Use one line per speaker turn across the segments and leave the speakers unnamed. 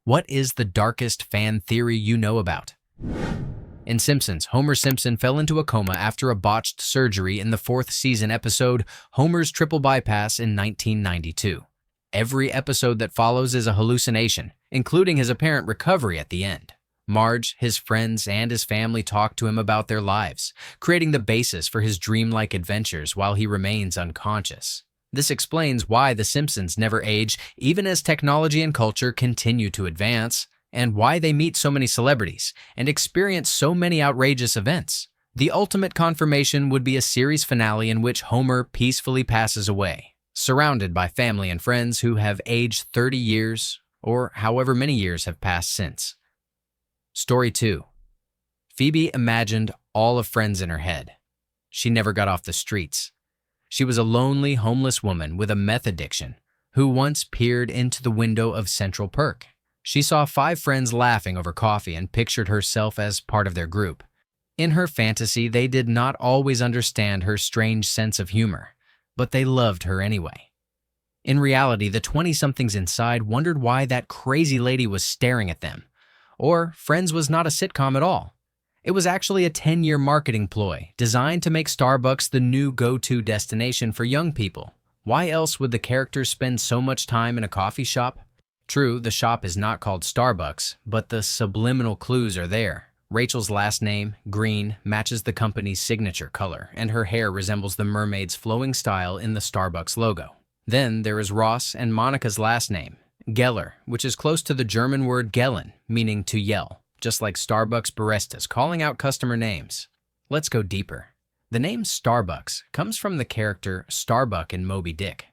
What is the darkest fan theory you know about? In Simpsons, Homer Simpson fell into a coma after a botched surgery in the fourth season episode Homer's Triple Bypass in 1992. Every episode that follows is a hallucination, including his apparent recovery at the end. Marge, his friends, and his family talk to him about their lives, creating the basis for his dreamlike adventures while he remains unconscious. This explains why The Simpsons never age, even as technology and culture continue to advance, and why they meet so many celebrities and experience so many outrageous events. The ultimate confirmation would be a series finale in which Homer peacefully passes away, surrounded by family and friends who have aged 30 years, or however many years have passed since. Story 2. Phoebe imagined all of Friends in her head. She never got off the streets. She was a lonely, homeless woman with a meth addiction who once peered into the window of Central Perk. She saw 5 friends laughing over coffee and pictured herself as part of their group. In her fantasy, they did not always understand her strange sense of humor, but they loved her anyway. In reality, the 20-somethings inside wondered why that crazy lady was staring at them. Or Friends was not a sitcom at all. It was actually a 10-year marketing ploy designed to make Starbucks the new go-to destination for young people. Why else would the characters spend so much time in a coffee shop? True, the shop is not called Starbucks, but the subliminal clues are there. Rachel's last name, green, matches the company's signature color, and her hair resembles the mermaid's flowing style in the Starbucks logo. Then there is Ross and Monica's last name, Geller, which is close to the German word gellen, meaning to yell, just like Starbucks baristas calling out customer names. Let's go deeper. The name Starbucks comes from the character Starbuck in Moby Dick.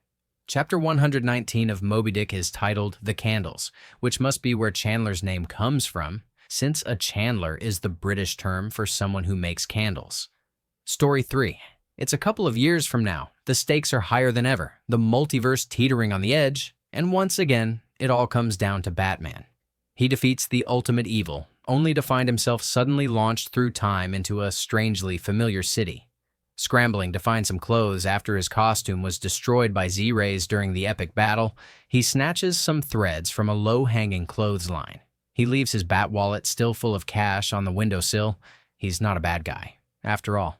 Chapter 119 of Moby Dick is titled The Candles, which must be where Chandler's name comes from, since a chandler is the British term for someone who makes candles. Story 3. It's a couple of years from now. The stakes are higher than ever, the multiverse teetering on the edge, and once again, it all comes down to Batman. He defeats the ultimate evil, only to find himself suddenly launched through time into a strangely familiar city. Scrambling to find some clothes after his costume was destroyed by Z-Rays during the epic battle, he snatches some threads from a low-hanging clothesline. He leaves his bat wallet still full of cash on the windowsill. He's not a bad guy, after all.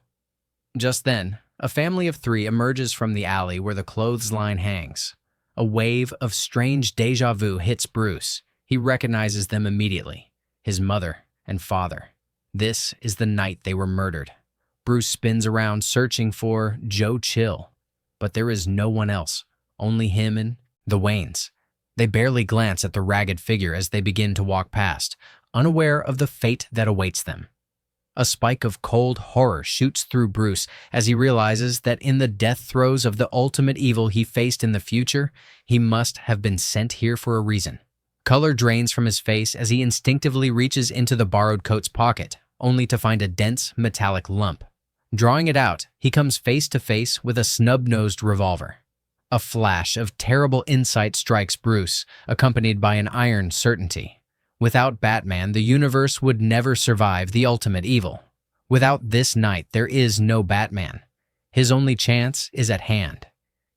Just then, a family of 3 emerges from the alley where the clothesline hangs. A wave of strange déjà vu hits Bruce. He recognizes them immediately. His mother and father. This is the night they were murdered. Bruce spins around searching for Joe Chill, but there is no one else, only him and the Waynes. They barely glance at the ragged figure as they begin to walk past, unaware of the fate that awaits them. A spike of cold horror shoots through Bruce as he realizes that in the death throes of the ultimate evil he faced in the future, he must have been sent here for a reason. Color drains from his face as he instinctively reaches into the borrowed coat's pocket, only to find a dense, metallic lump. Drawing it out, he comes face to face with a snub-nosed revolver. A flash of terrible insight strikes Bruce, accompanied by an iron certainty. Without Batman, the universe would never survive the ultimate evil. Without this night, there is no Batman. His only chance is at hand.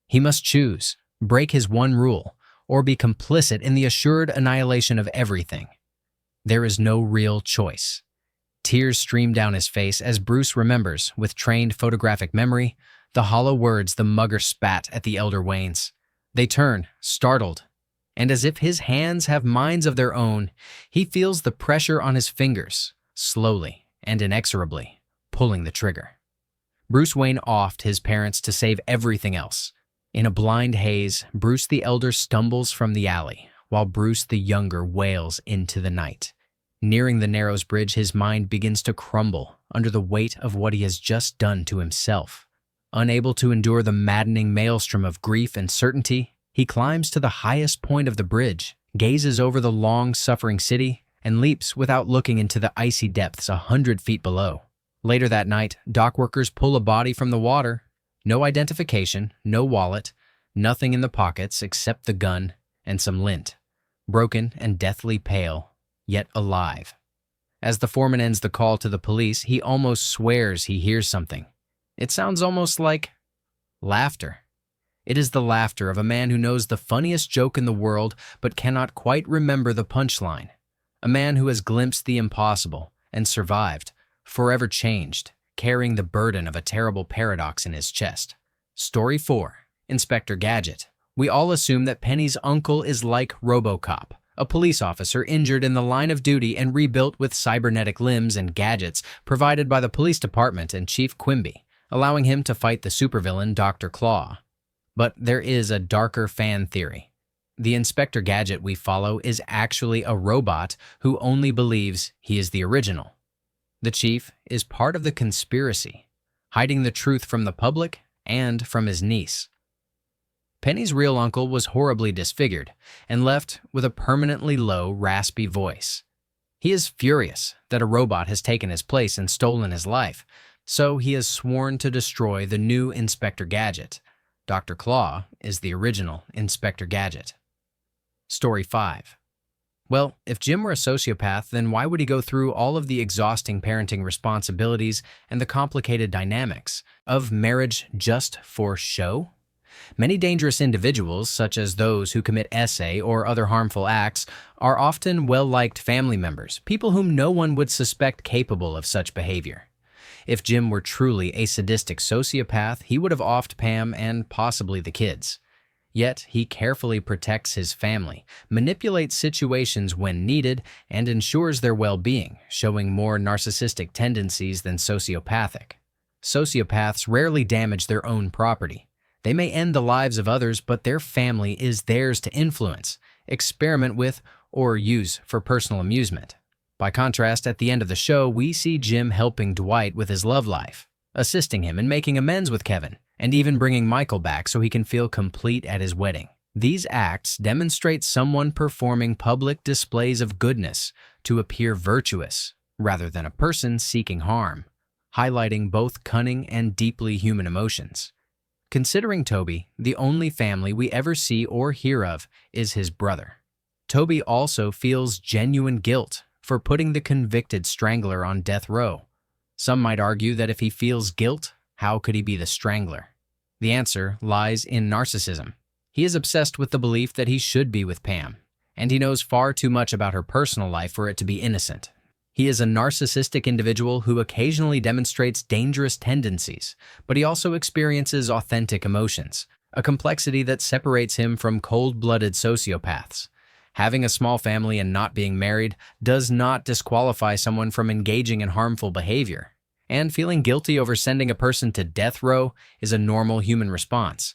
He must choose, break his one rule, or be complicit in the assured annihilation of everything. There is no real choice. Tears stream down his face as Bruce remembers, with trained photographic memory, the hollow words the mugger spat at the elder Waynes. They turn, startled, and as if his hands have minds of their own, he feels the pressure on his fingers, slowly and inexorably, pulling the trigger. Bruce Wayne offed his parents to save everything else. In a blind haze, Bruce the Elder stumbles from the alley, while Bruce the Younger wails into the night. Nearing the Narrows Bridge, his mind begins to crumble under the weight of what he has just done to himself. Unable to endure the maddening maelstrom of grief and certainty, he climbs to the highest point of the bridge, gazes over the long-suffering city, and leaps without looking into the icy depths 100 feet below. Later that night, dock workers pull a body from the water. No identification, no wallet, nothing in the pockets except the gun and some lint. Broken and deathly pale, yet alive. As the foreman ends the call to the police, he almost swears he hears something. It sounds almost like laughter. It is the laughter of a man who knows the funniest joke in the world but cannot quite remember the punchline. A man who has glimpsed the impossible and survived, forever changed, carrying the burden of a terrible paradox in his chest. Story 4. Inspector Gadget. We all assume that Penny's uncle is like RoboCop, a police officer injured in the line of duty and rebuilt with cybernetic limbs and gadgets provided by the police department and Chief Quimby, allowing him to fight the supervillain Dr. Claw. But there is a darker fan theory. The Inspector Gadget we follow is actually a robot who only believes he is the original. The Chief is part of the conspiracy, hiding the truth from the public and from his niece. Penny's real uncle was horribly disfigured and left with a permanently low, raspy voice. He is furious that a robot has taken his place and stolen his life, so he has sworn to destroy the new Inspector Gadget. Dr. Claw is the original Inspector Gadget. Story 5. Well, if Jim were a sociopath, then why would he go through all of the exhausting parenting responsibilities and the complicated dynamics of marriage just for show? Many dangerous individuals, such as those who commit SA or other harmful acts, are often well-liked family members, people whom no one would suspect capable of such behavior. If Jim were truly a sadistic sociopath, he would have offed Pam and possibly the kids. Yet, he carefully protects his family, manipulates situations when needed, and ensures their well-being, showing more narcissistic tendencies than sociopathic. Sociopaths rarely damage their own property. They may end the lives of others, but their family is theirs to influence, experiment with, or use for personal amusement. By contrast, at the end of the show, we see Jim helping Dwight with his love life, assisting him in making amends with Kevin, and even bringing Michael back so he can feel complete at his wedding. These acts demonstrate someone performing public displays of goodness to appear virtuous, rather than a person seeking harm, highlighting both cunning and deeply human emotions. Considering Toby, the only family we ever see or hear of is his brother. Toby also feels genuine guilt for putting the convicted strangler on death row. Some might argue that if he feels guilt, how could he be the strangler? The answer lies in narcissism. He is obsessed with the belief that he should be with Pam, and he knows far too much about her personal life for it to be innocent. He is a narcissistic individual who occasionally demonstrates dangerous tendencies, but he also experiences authentic emotions, a complexity that separates him from cold-blooded sociopaths. Having a small family and not being married does not disqualify someone from engaging in harmful behavior. And feeling guilty over sending a person to death row is a normal human response.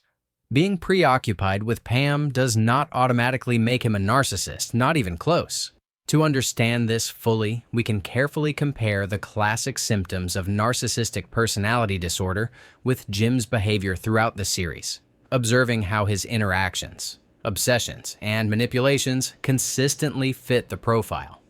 Being preoccupied with Pam does not automatically make him a narcissist, not even close. To understand this fully, we can carefully compare the classic symptoms of narcissistic personality disorder with Jim's behavior throughout the series, observing how his interactions, obsessions, and manipulations consistently fit the profile.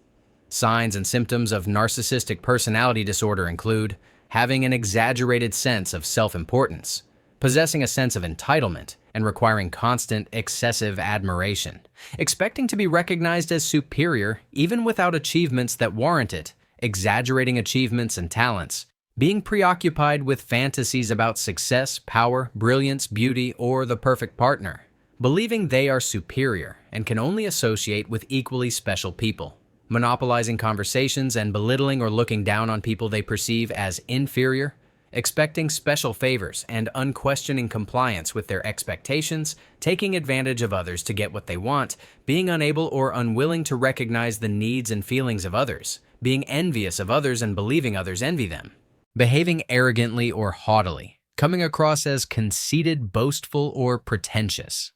Signs and symptoms of narcissistic personality disorder include having an exaggerated sense of self-importance, possessing a sense of entitlement, and requiring constant, excessive admiration, expecting to be recognized as superior even without achievements that warrant it, exaggerating achievements and talents, being preoccupied with fantasies about success, power, brilliance, beauty, or the perfect partner, believing they are superior and can only associate with equally special people, monopolizing conversations and belittling or looking down on people they perceive as inferior, expecting special favors and unquestioning compliance with their expectations, taking advantage of others to get what they want, being unable or unwilling to recognize the needs and feelings of others, being envious of others and believing others envy them, behaving arrogantly or haughtily, coming across as conceited, boastful, or pretentious,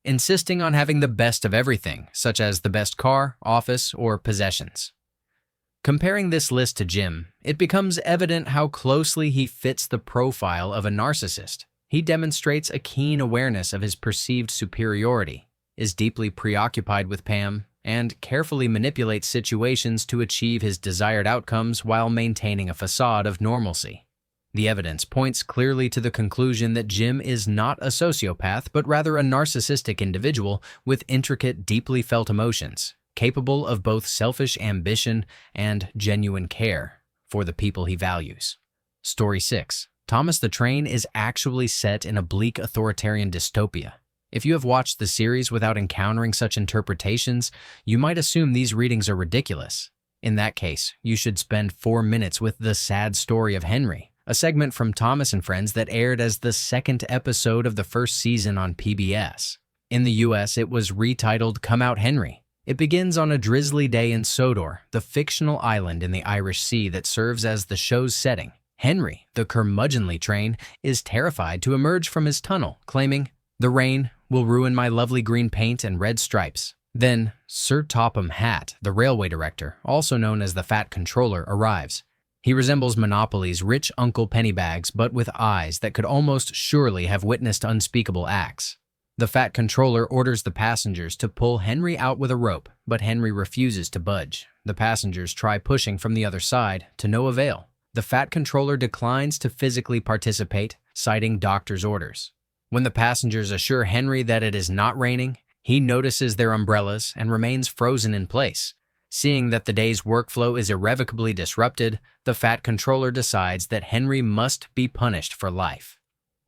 insisting on having the best of everything, such as the best car, office, or possessions. Comparing this list to Jim, it becomes evident how closely he fits the profile of a narcissist. He demonstrates a keen awareness of his perceived superiority, is deeply preoccupied with Pam, and carefully manipulates situations to achieve his desired outcomes while maintaining a facade of normalcy. The evidence points clearly to the conclusion that Jim is not a sociopath, but rather a narcissistic individual with intricate, deeply felt emotions, capable of both selfish ambition and genuine care for the people he values. Story 6. Thomas the Train is actually set in a bleak authoritarian dystopia. If you have watched the series without encountering such interpretations, you might assume these readings are ridiculous. In that case, you should spend 4 minutes with The Sad Story of Henry, a segment from Thomas and Friends that aired as the second episode of the first season on PBS. In the US, it was retitled Come Out Henry. It begins on a drizzly day in Sodor, the fictional island in the Irish Sea that serves as the show's setting. Henry, the curmudgeonly train, is terrified to emerge from his tunnel, claiming, "The rain will ruin my lovely green paint and red stripes." Then, Sir Topham Hatt, the railway director, also known as the Fat Controller, arrives. He resembles Monopoly's rich Uncle Pennybags, but with eyes that could almost surely have witnessed unspeakable acts. The Fat Controller orders the passengers to pull Henry out with a rope, but Henry refuses to budge. The passengers try pushing from the other side, to no avail. The Fat Controller declines to physically participate, citing doctor's orders. When the passengers assure Henry that it is not raining, he notices their umbrellas and remains frozen in place. Seeing that the day's workflow is irrevocably disrupted, the Fat Controller decides that Henry must be punished for life.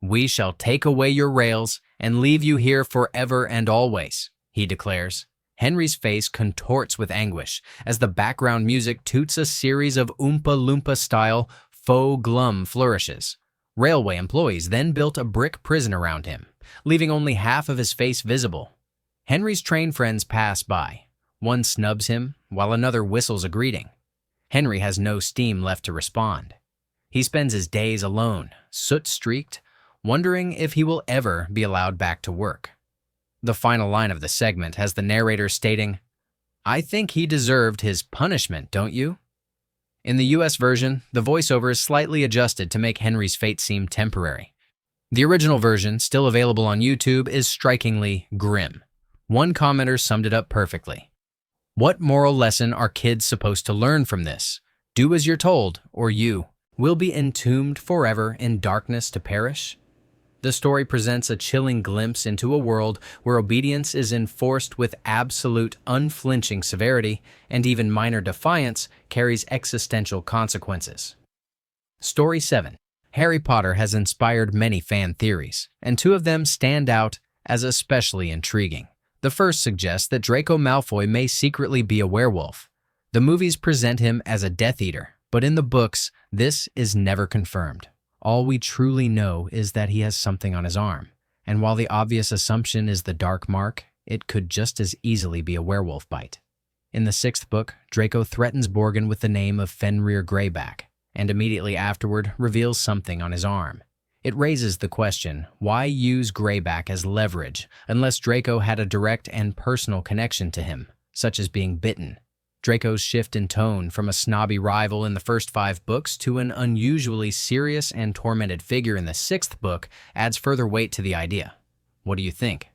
"We shall take away your rails and leave you here forever and always," he declares. Henry's face contorts with anguish as the background music toots a series of Oompa Loompa-style faux glum flourishes. Railway employees then built a brick prison around him, leaving only half of his face visible. Henry's train friends pass by. One snubs him, while another whistles a greeting. Henry has no steam left to respond. He spends his days alone, soot-streaked, wondering if he will ever be allowed back to work. The final line of the segment has the narrator stating, "I think he deserved his punishment, don't you?" In the US version, the voiceover is slightly adjusted to make Henry's fate seem temporary. The original version, still available on YouTube, is strikingly grim. One commenter summed it up perfectly. "What moral lesson are kids supposed to learn from this? Do as you're told, or you will be entombed forever in darkness to perish?" The story presents a chilling glimpse into a world where obedience is enforced with absolute, unflinching severity, and even minor defiance carries existential consequences. Story 7. Harry Potter has inspired many fan theories, and 2 of them stand out as especially intriguing. The first suggests that Draco Malfoy may secretly be a werewolf. The movies present him as a Death Eater, but in the books, this is never confirmed. All we truly know is that he has something on his arm, and while the obvious assumption is the dark mark, it could just as easily be a werewolf bite. In the 6th book, Draco threatens Borgin with the name of Fenrir Greyback, and immediately afterward reveals something on his arm. It raises the question, why use Greyback as leverage unless Draco had a direct and personal connection to him, such as being bitten? Draco's shift in tone from a snobby rival in the first 5 books to an unusually serious and tormented figure in the 6th book adds further weight to the idea. What do you think?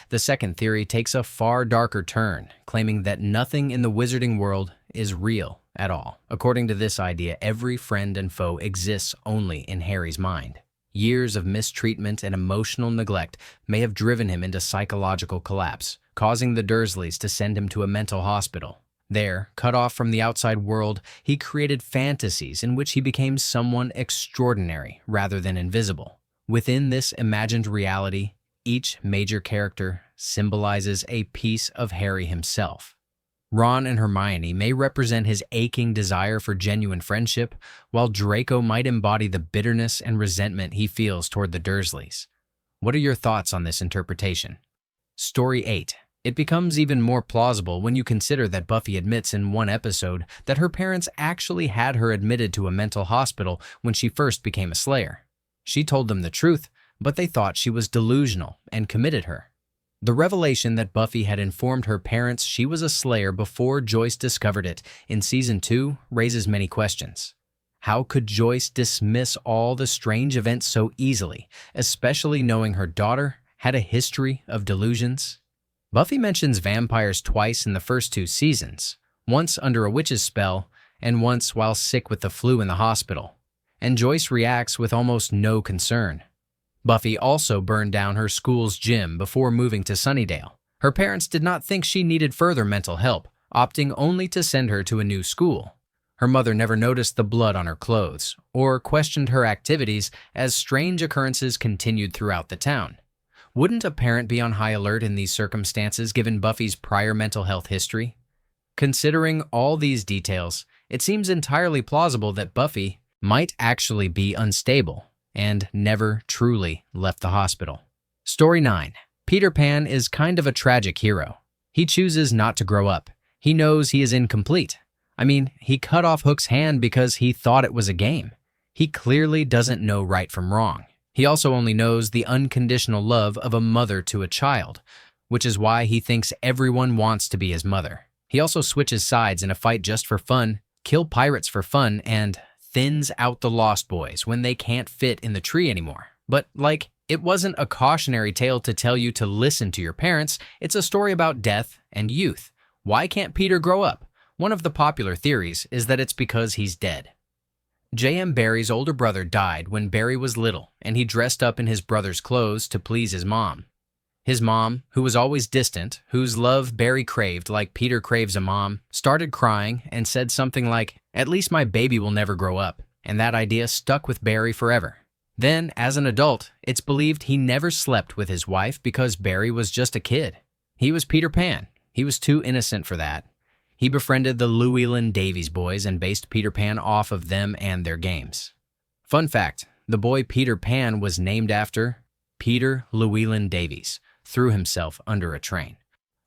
The second theory takes a far darker turn, claiming that nothing in the wizarding world is real at all. According to this idea, every friend and foe exists only in Harry's mind. Years of mistreatment and emotional neglect may have driven him into psychological collapse, causing the Dursleys to send him to a mental hospital. There, cut off from the outside world, he created fantasies in which he became someone extraordinary rather than invisible. Within this imagined reality, each major character symbolizes a piece of Harry himself. Ron and Hermione may represent his aching desire for genuine friendship, while Draco might embody the bitterness and resentment he feels toward the Dursleys. What are your thoughts on this interpretation? Story 8. It becomes even more plausible when you consider that Buffy admits in one episode that her parents actually had her admitted to a mental hospital when she first became a Slayer. She told them the truth, but they thought she was delusional and committed her. The revelation that Buffy had informed her parents she was a Slayer before Joyce discovered it in Season 2 raises many questions. How could Joyce dismiss all the strange events so easily, especially knowing her daughter had a history of delusions? Buffy mentions vampires twice in the first 2 seasons, once under a witch's spell and once while sick with the flu in the hospital, and Joyce reacts with almost no concern. Buffy also burned down her school's gym before moving to Sunnydale. Her parents did not think she needed further mental help, opting only to send her to a new school. Her mother never noticed the blood on her clothes or questioned her activities as strange occurrences continued throughout the town. Wouldn't a parent be on high alert in these circumstances given Buffy's prior mental health history? Considering all these details, it seems entirely plausible that Buffy might actually be unstable and never truly left the hospital. Story 9. Peter Pan is kind of a tragic hero. He chooses not to grow up. He knows he is incomplete. I mean, he cut off Hook's hand because he thought it was a game. He clearly doesn't know right from wrong. He also only knows the unconditional love of a mother to a child, which is why he thinks everyone wants to be his mother. He also switches sides in a fight just for fun, kill pirates for fun, and thins out the Lost Boys when they can't fit in the tree anymore. But, it wasn't a cautionary tale to tell you to listen to your parents. It's a story about death and youth. Why can't Peter grow up? One of the popular theories is that it's because he's dead. J.M. Barrie's older brother died when Barrie was little, and he dressed up in his brother's clothes to please his mom. His mom, who was always distant, whose love Barrie craved like Peter craves a mom, started crying and said something like, "At least my baby will never grow up," and that idea stuck with Barrie forever. Then, as an adult, it's believed he never slept with his wife because Barrie was just a kid. He was Peter Pan. He was too innocent for that. He befriended the Llewellyn Davies boys and based Peter Pan off of them and their games. Fun fact, the boy Peter Pan was named after Peter Llewellyn Davies, threw himself under a train.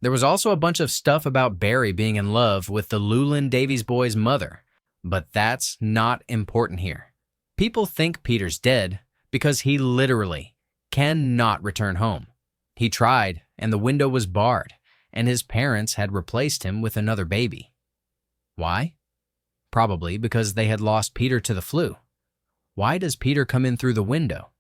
There was also a bunch of stuff about Barrie being in love with the Llewellyn Davies boys' mother, but that's not important here. People think Peter's dead because he literally cannot return home. He tried, and the window was barred, and his parents had replaced him with another baby. Why? Probably because they had lost Peter to the flu. Why does Peter come in through the window?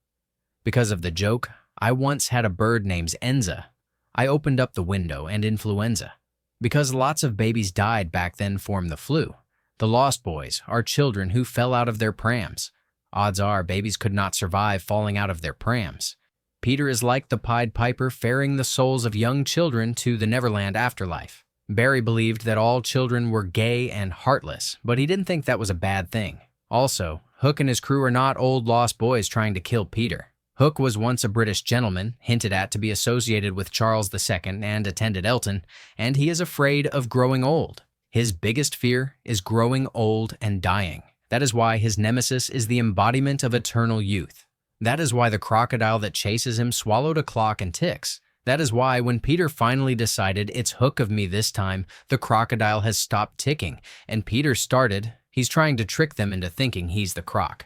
Because of the joke, "I once had a bird named Enza. I opened up the window and influenza." Because lots of babies died back then from the flu. The Lost Boys are children who fell out of their prams. Odds are babies could not survive falling out of their prams. Peter is like the Pied Piper ferrying the souls of young children to the Neverland afterlife. Barrie believed that all children were gay and heartless, but he didn't think that was a bad thing. Also, Hook and his crew are not old Lost Boys trying to kill Peter. Hook was once a British gentleman, hinted at to be associated with Charles II and attended Elton, and he is afraid of growing old. His biggest fear is growing old and dying. That is why his nemesis is the embodiment of eternal youth. That is why the crocodile that chases him swallowed a clock and ticks. That is why when Peter finally decided it's Hook of me this time, the crocodile has stopped ticking, and Peter started, he's trying to trick them into thinking he's the croc.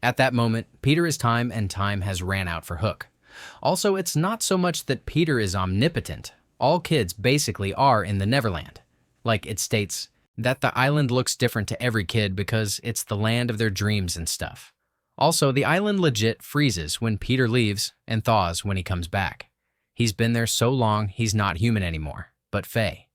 At that moment, Peter is time and time has ran out for Hook. Also, it's not so much that Peter is omnipotent. All kids basically are in the Neverland. It states that the island looks different to every kid because it's the land of their dreams and stuff. Also, the island legit freezes when Peter leaves and thaws when he comes back. He's been there so long he's not human anymore, but Fae.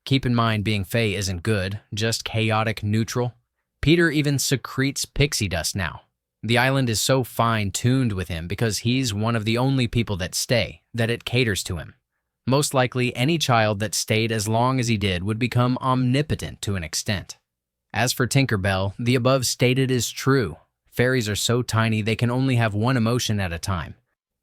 Keep in mind being Fae isn't good, just chaotic neutral. Peter even secretes pixie dust now. The island is so fine-tuned with him because he's one of the only people that stay, that it caters to him. Most likely, any child that stayed as long as he did would become omnipotent to an extent. As for Tinkerbell, the above stated is true. Fairies are so tiny they can only have one emotion at a time.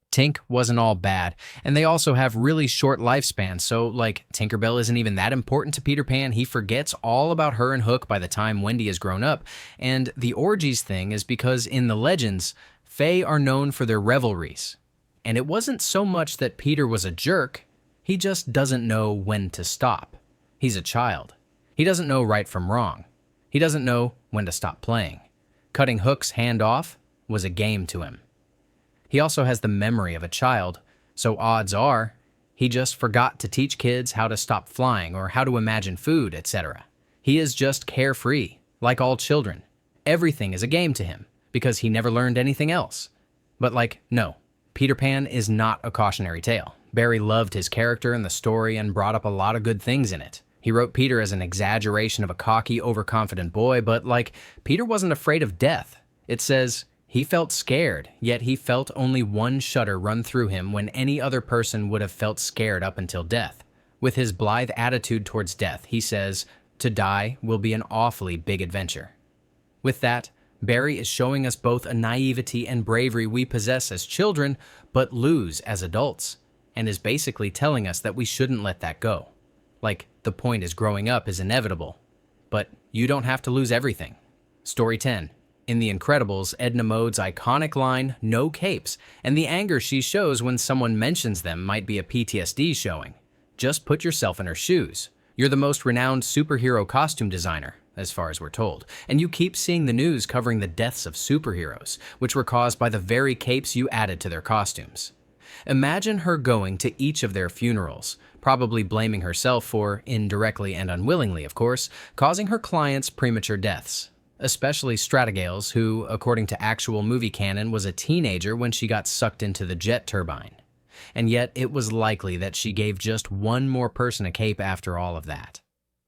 Tink wasn't all bad, and they also have really short lifespans, so Tinkerbell isn't even that important to Peter Pan. He forgets all about her and Hook by the time Wendy has grown up, and the orgies thing is because in the legends, Fae are known for their revelries. And it wasn't so much that Peter was a jerk, he just doesn't know when to stop. He's a child. He doesn't know right from wrong. He doesn't know when to stop playing. Cutting Hook's hand off was a game to him. He also has the memory of a child, so odds are he just forgot to teach kids how to stop flying or how to imagine food, etc. He is just carefree, like all children. Everything is a game to him because he never learned anything else. But no, Peter Pan is not a cautionary tale. Barrie loved his character and the story and brought up a lot of good things in it. He wrote Peter as an exaggeration of a cocky, overconfident boy, but Peter wasn't afraid of death. It says, he felt scared, yet he felt only one shudder run through him when any other person would have felt scared up until death. With his blithe attitude towards death, he says, To die will be an awfully big adventure. With that, Barry is showing us both a naivety and bravery we possess as children, but lose as adults, and is basically telling us that we shouldn't let that go. Like, the point is growing up is inevitable, but you don't have to lose everything. Story 10. In The Incredibles, Edna Mode's iconic line, "No capes," and the anger she shows when someone mentions them might be a PTSD showing. Just put yourself in her shoes. You're the most renowned superhero costume designer, as far as we're told, and you keep seeing the news covering the deaths of superheroes, which were caused by the very capes you added to their costumes. Imagine her going to each of their funerals, probably blaming herself for, indirectly and unwillingly of course, causing her clients premature deaths. Especially Stratigales, who, according to actual movie canon, was a teenager when she got sucked into the jet turbine. And yet, it was likely that she gave just one more person a cape after all of that.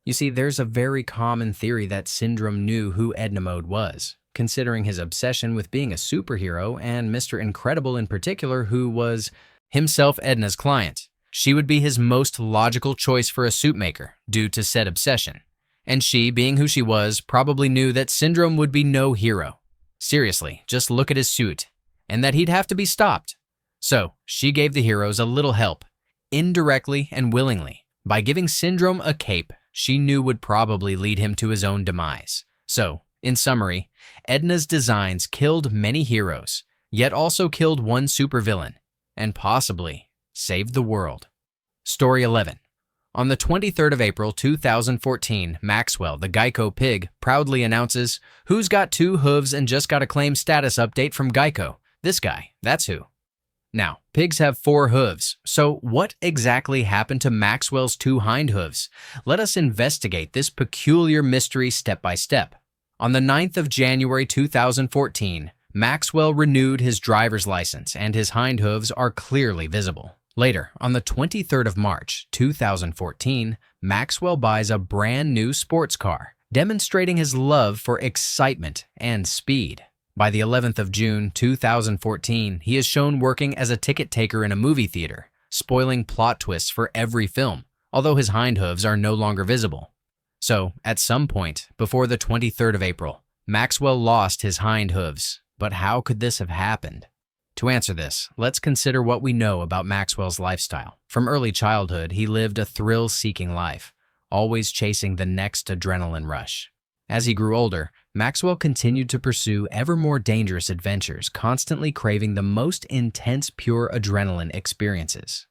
You see, there's a very common theory that Syndrome knew who Edna Mode was, considering his obsession with being a superhero and Mr. Incredible in particular, who was himself Edna's client. She would be his most logical choice for a suit maker, due to said obsession. And she, being who she was, probably knew that Syndrome would be no hero. Seriously, just look at his suit, and that he'd have to be stopped. So, she gave the heroes a little help, indirectly and willingly. By giving Syndrome a cape she knew would probably lead him to his own demise. So, in summary, Edna's designs killed many heroes, yet also killed one supervillain, and possibly saved the world. Story 11. On the 23rd of April 2014, Maxwell, the Geico pig, proudly announces, "Who's got 2 hooves and just got a claim status update from Geico? This guy, that's who." Now, pigs have 4 hooves, so what exactly happened to Maxwell's 2 hind hooves? Let us investigate this peculiar mystery step by step. On the 9th of January 2014, Maxwell renewed his driver's license and his hind hooves are clearly visible. Later, on the 23rd of March 2014, Maxwell buys a brand new sports car, demonstrating his love for excitement and speed. By the 11th of June 2014, he is shown working as a ticket taker in a movie theater, spoiling plot twists for every film, although his hind hooves are no longer visible. So, at some point before the 23rd of April, Maxwell lost his hind hooves, but how could this have happened? To answer this, let's consider what we know about Maxwell's lifestyle. From early childhood, he lived a thrill-seeking life, always chasing the next adrenaline rush. As he grew older, Maxwell continued to pursue ever more dangerous adventures, constantly craving the most intense pure adrenaline experiences.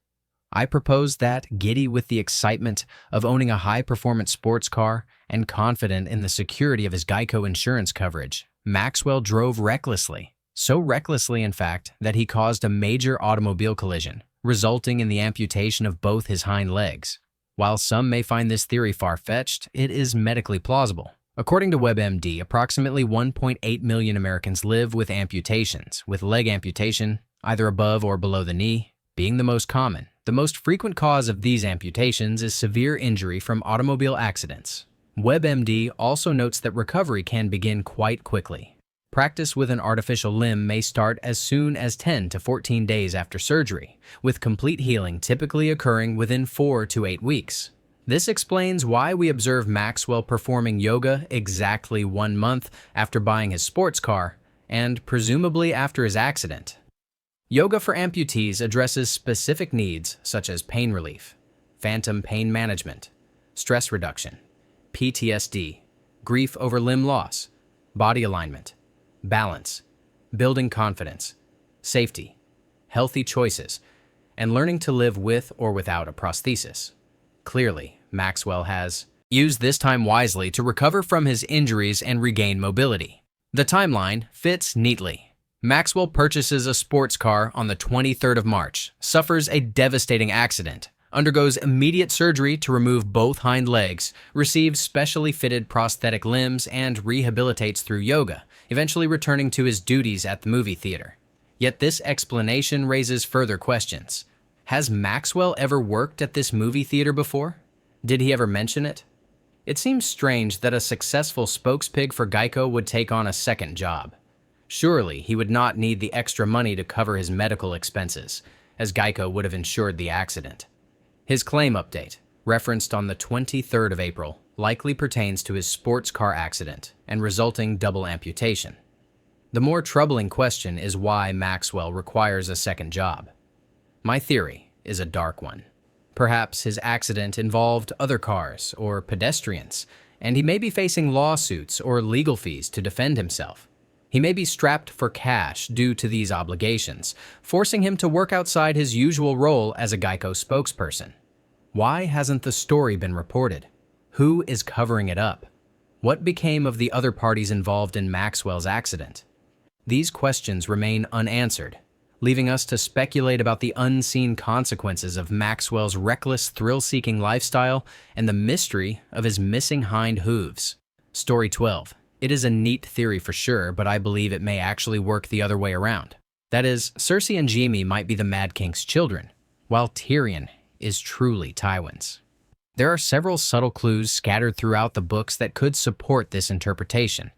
I propose that, giddy with the excitement of owning a high-performance sports car and confident in the security of his Geico insurance coverage, Maxwell drove recklessly. So recklessly, in fact, that he caused a major automobile collision, resulting in the amputation of both his hind legs. While some may find this theory far-fetched, it is medically plausible. According to WebMD, approximately 1.8 million Americans live with amputations, with leg amputation, either above or below the knee, being the most common. The most frequent cause of these amputations is severe injury from automobile accidents. WebMD also notes that recovery can begin quite quickly. Practice with an artificial limb may start as soon as 10 to 14 days after surgery, with complete healing typically occurring within 4 to 8 weeks. This explains why we observe Maxwell performing yoga exactly 1 month after buying his sports car, and presumably after his accident. Yoga for amputees addresses specific needs such as pain relief, phantom pain management, stress reduction, PTSD, grief over limb loss, body alignment, balance, building confidence, safety, healthy choices, and learning to live with or without a prosthesis. Clearly, Maxwell has used this time wisely to recover from his injuries and regain mobility. The timeline fits neatly. Maxwell purchases a sports car on the 23rd of March, suffers a devastating accident, undergoes immediate surgery to remove both hind legs, receives specially fitted prosthetic limbs, and rehabilitates through yoga, eventually returning to his duties at the movie theater. Yet this explanation raises further questions. Has Maxwell ever worked at this movie theater before? Did he ever mention it? It seems strange that a successful spokespig for Geico would take on a second job. Surely he would not need the extra money to cover his medical expenses, as Geico would have insured the accident. His claim update, referenced on the 23rd of April, likely pertains to his sports car accident and resulting double amputation. The more troubling question is why Maxwell requires a second job. My theory is a dark one. Perhaps his accident involved other cars or pedestrians, and he may be facing lawsuits or legal fees to defend himself. He may be strapped for cash due to these obligations, forcing him to work outside his usual role as a Geico spokesperson. Why hasn't the story been reported? Who is covering it up? What became of the other parties involved in Maxwell's accident? These questions remain unanswered, leaving us to speculate about the unseen consequences of Maxwell's reckless, thrill-seeking lifestyle and the mystery of his missing hind hooves. Story 12. It is a neat theory for sure, but I believe it may actually work the other way around. That is, Cersei and Jaime might be the Mad King's children, while Tyrion is truly Tywin's. There are several subtle clues scattered throughout the books that could support this interpretation.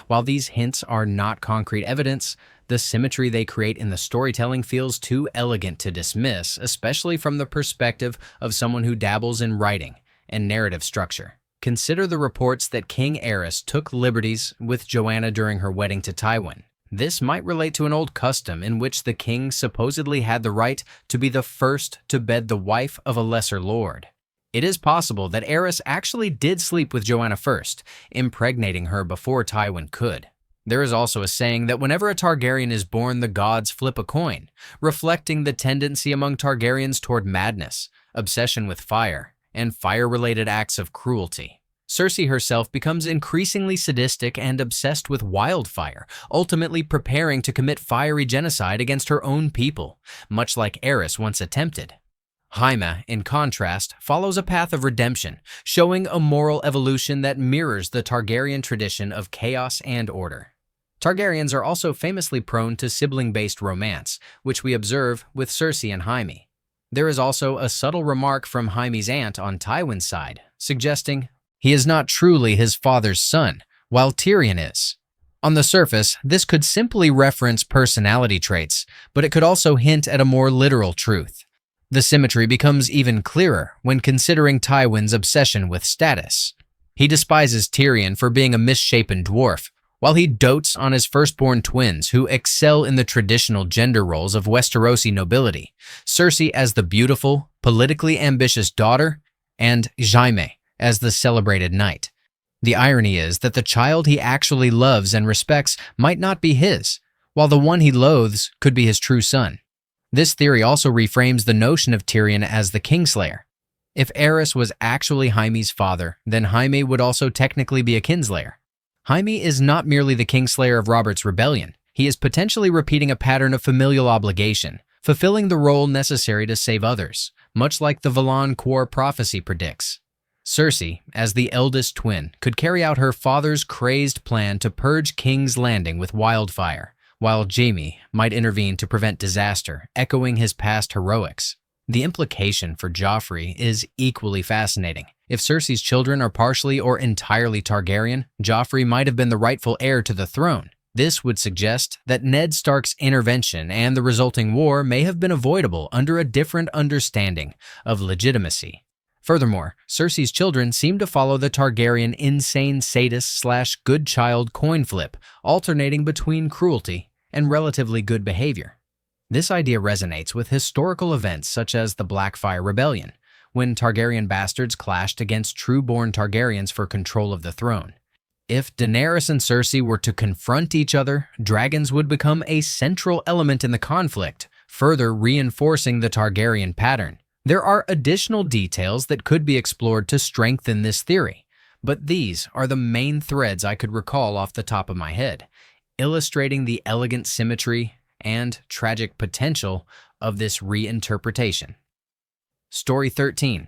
While these hints are not concrete evidence, the symmetry they create in the storytelling feels too elegant to dismiss, especially from the perspective of someone who dabbles in writing and narrative structure. Consider the reports that King Aerys took liberties with Joanna during her wedding to Tywin. This might relate to an old custom in which the king supposedly had the right to be the first to bed the wife of a lesser lord. It is possible that Aerys actually did sleep with Joanna first, impregnating her before Tywin could. There is also a saying that whenever a Targaryen is born, the gods flip a coin, reflecting the tendency among Targaryens toward madness, obsession with fire, and fire-related acts of cruelty. Cersei herself becomes increasingly sadistic and obsessed with wildfire, ultimately preparing to commit fiery genocide against her own people, much like Aerys once attempted. Jaime, in contrast, follows a path of redemption, showing a moral evolution that mirrors the Targaryen tradition of chaos and order. Targaryens are also famously prone to sibling-based romance, which we observe with Cersei and Jaime. There is also a subtle remark from Jaime's aunt on Tywin's side, suggesting he is not truly his father's son, while Tyrion is. On the surface, this could simply reference personality traits, but it could also hint at a more literal truth. The symmetry becomes even clearer when considering Tywin's obsession with status. He despises Tyrion for being a misshapen dwarf, while he dotes on his firstborn twins who excel in the traditional gender roles of Westerosi nobility, Cersei as the beautiful, politically ambitious daughter, and Jaime as the celebrated knight. The irony is that the child he actually loves and respects might not be his, while the one he loathes could be his true son. This theory also reframes the notion of Tyrion as the Kingslayer. If Aerys was actually Jaime's father, then Jaime would also technically be a kinslayer. Jaime is not merely the Kingslayer of Robert's rebellion. He is potentially repeating a pattern of familial obligation, fulfilling the role necessary to save others, much like the Valan Quor prophecy predicts. Cersei, as the eldest twin, could carry out her father's crazed plan to purge King's Landing with wildfire, while Jaime might intervene to prevent disaster, echoing his past heroics. The implication for Joffrey is equally fascinating. If Cersei's children are partially or entirely Targaryen, Joffrey might have been the rightful heir to the throne. This would suggest that Ned Stark's intervention and the resulting war may have been avoidable under a different understanding of legitimacy. Furthermore, Cersei's children seem to follow the Targaryen insane sadist/good child coin flip, alternating between cruelty and relatively good behavior. This idea resonates with historical events such as the Blackfyre Rebellion, when Targaryen bastards clashed against true-born Targaryens for control of the throne. If Daenerys and Cersei were to confront each other, dragons would become a central element in the conflict, further reinforcing the Targaryen pattern. There are additional details that could be explored to strengthen this theory, but these are the main threads I could recall off the top of my head, illustrating the elegant symmetry and tragic potential of this reinterpretation. Story 13.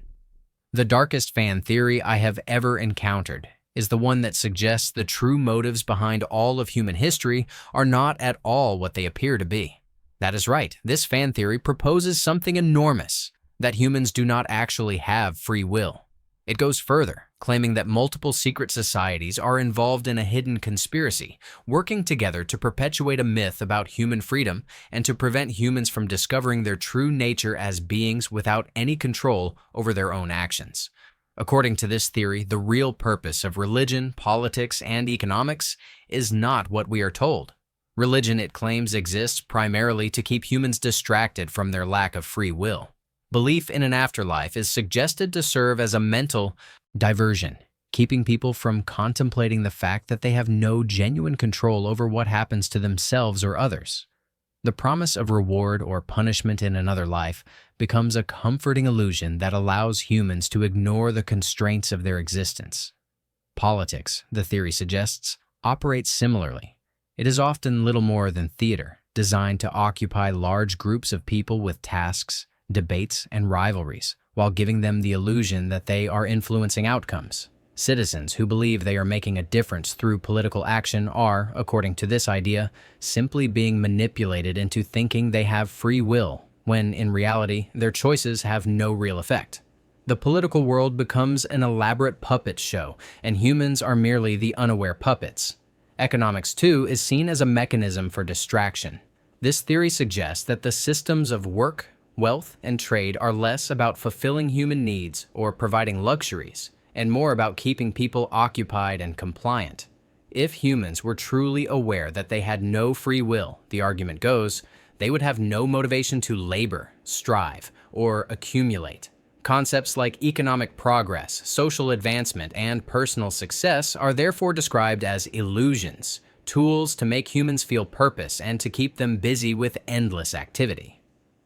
The darkest fan theory I have ever encountered is the one that suggests the true motives behind all of human history are not at all what they appear to be. That is right, this fan theory proposes something enormous, that humans do not actually have free will. It goes further, claiming that multiple secret societies are involved in a hidden conspiracy, working together to perpetuate a myth about human freedom and to prevent humans from discovering their true nature as beings without any control over their own actions. According to this theory, the real purpose of religion, politics, and economics is not what we are told. Religion, it claims, exists primarily to keep humans distracted from their lack of free will. Belief in an afterlife is suggested to serve as a mental diversion, keeping people from contemplating the fact that they have no genuine control over what happens to themselves or others. The promise of reward or punishment in another life becomes a comforting illusion that allows humans to ignore the constraints of their existence. Politics, the theory suggests, operates similarly. It is often little more than theater, designed to occupy large groups of people with tasks, debates, and rivalries, while giving them the illusion that they are influencing outcomes. Citizens who believe they are making a difference through political action are, according to this idea, simply being manipulated into thinking they have free will, when in reality, their choices have no real effect. The political world becomes an elaborate puppet show, and humans are merely the unaware puppets. Economics, too, is seen as a mechanism for distraction. This theory suggests that the systems of work, wealth, and trade are less about fulfilling human needs or providing luxuries, and more about keeping people occupied and compliant. If humans were truly aware that they had no free will, the argument goes, they would have no motivation to labor, strive, or accumulate. Concepts like economic progress, social advancement, and personal success are therefore described as illusions, tools to make humans feel purpose and to keep them busy with endless activity.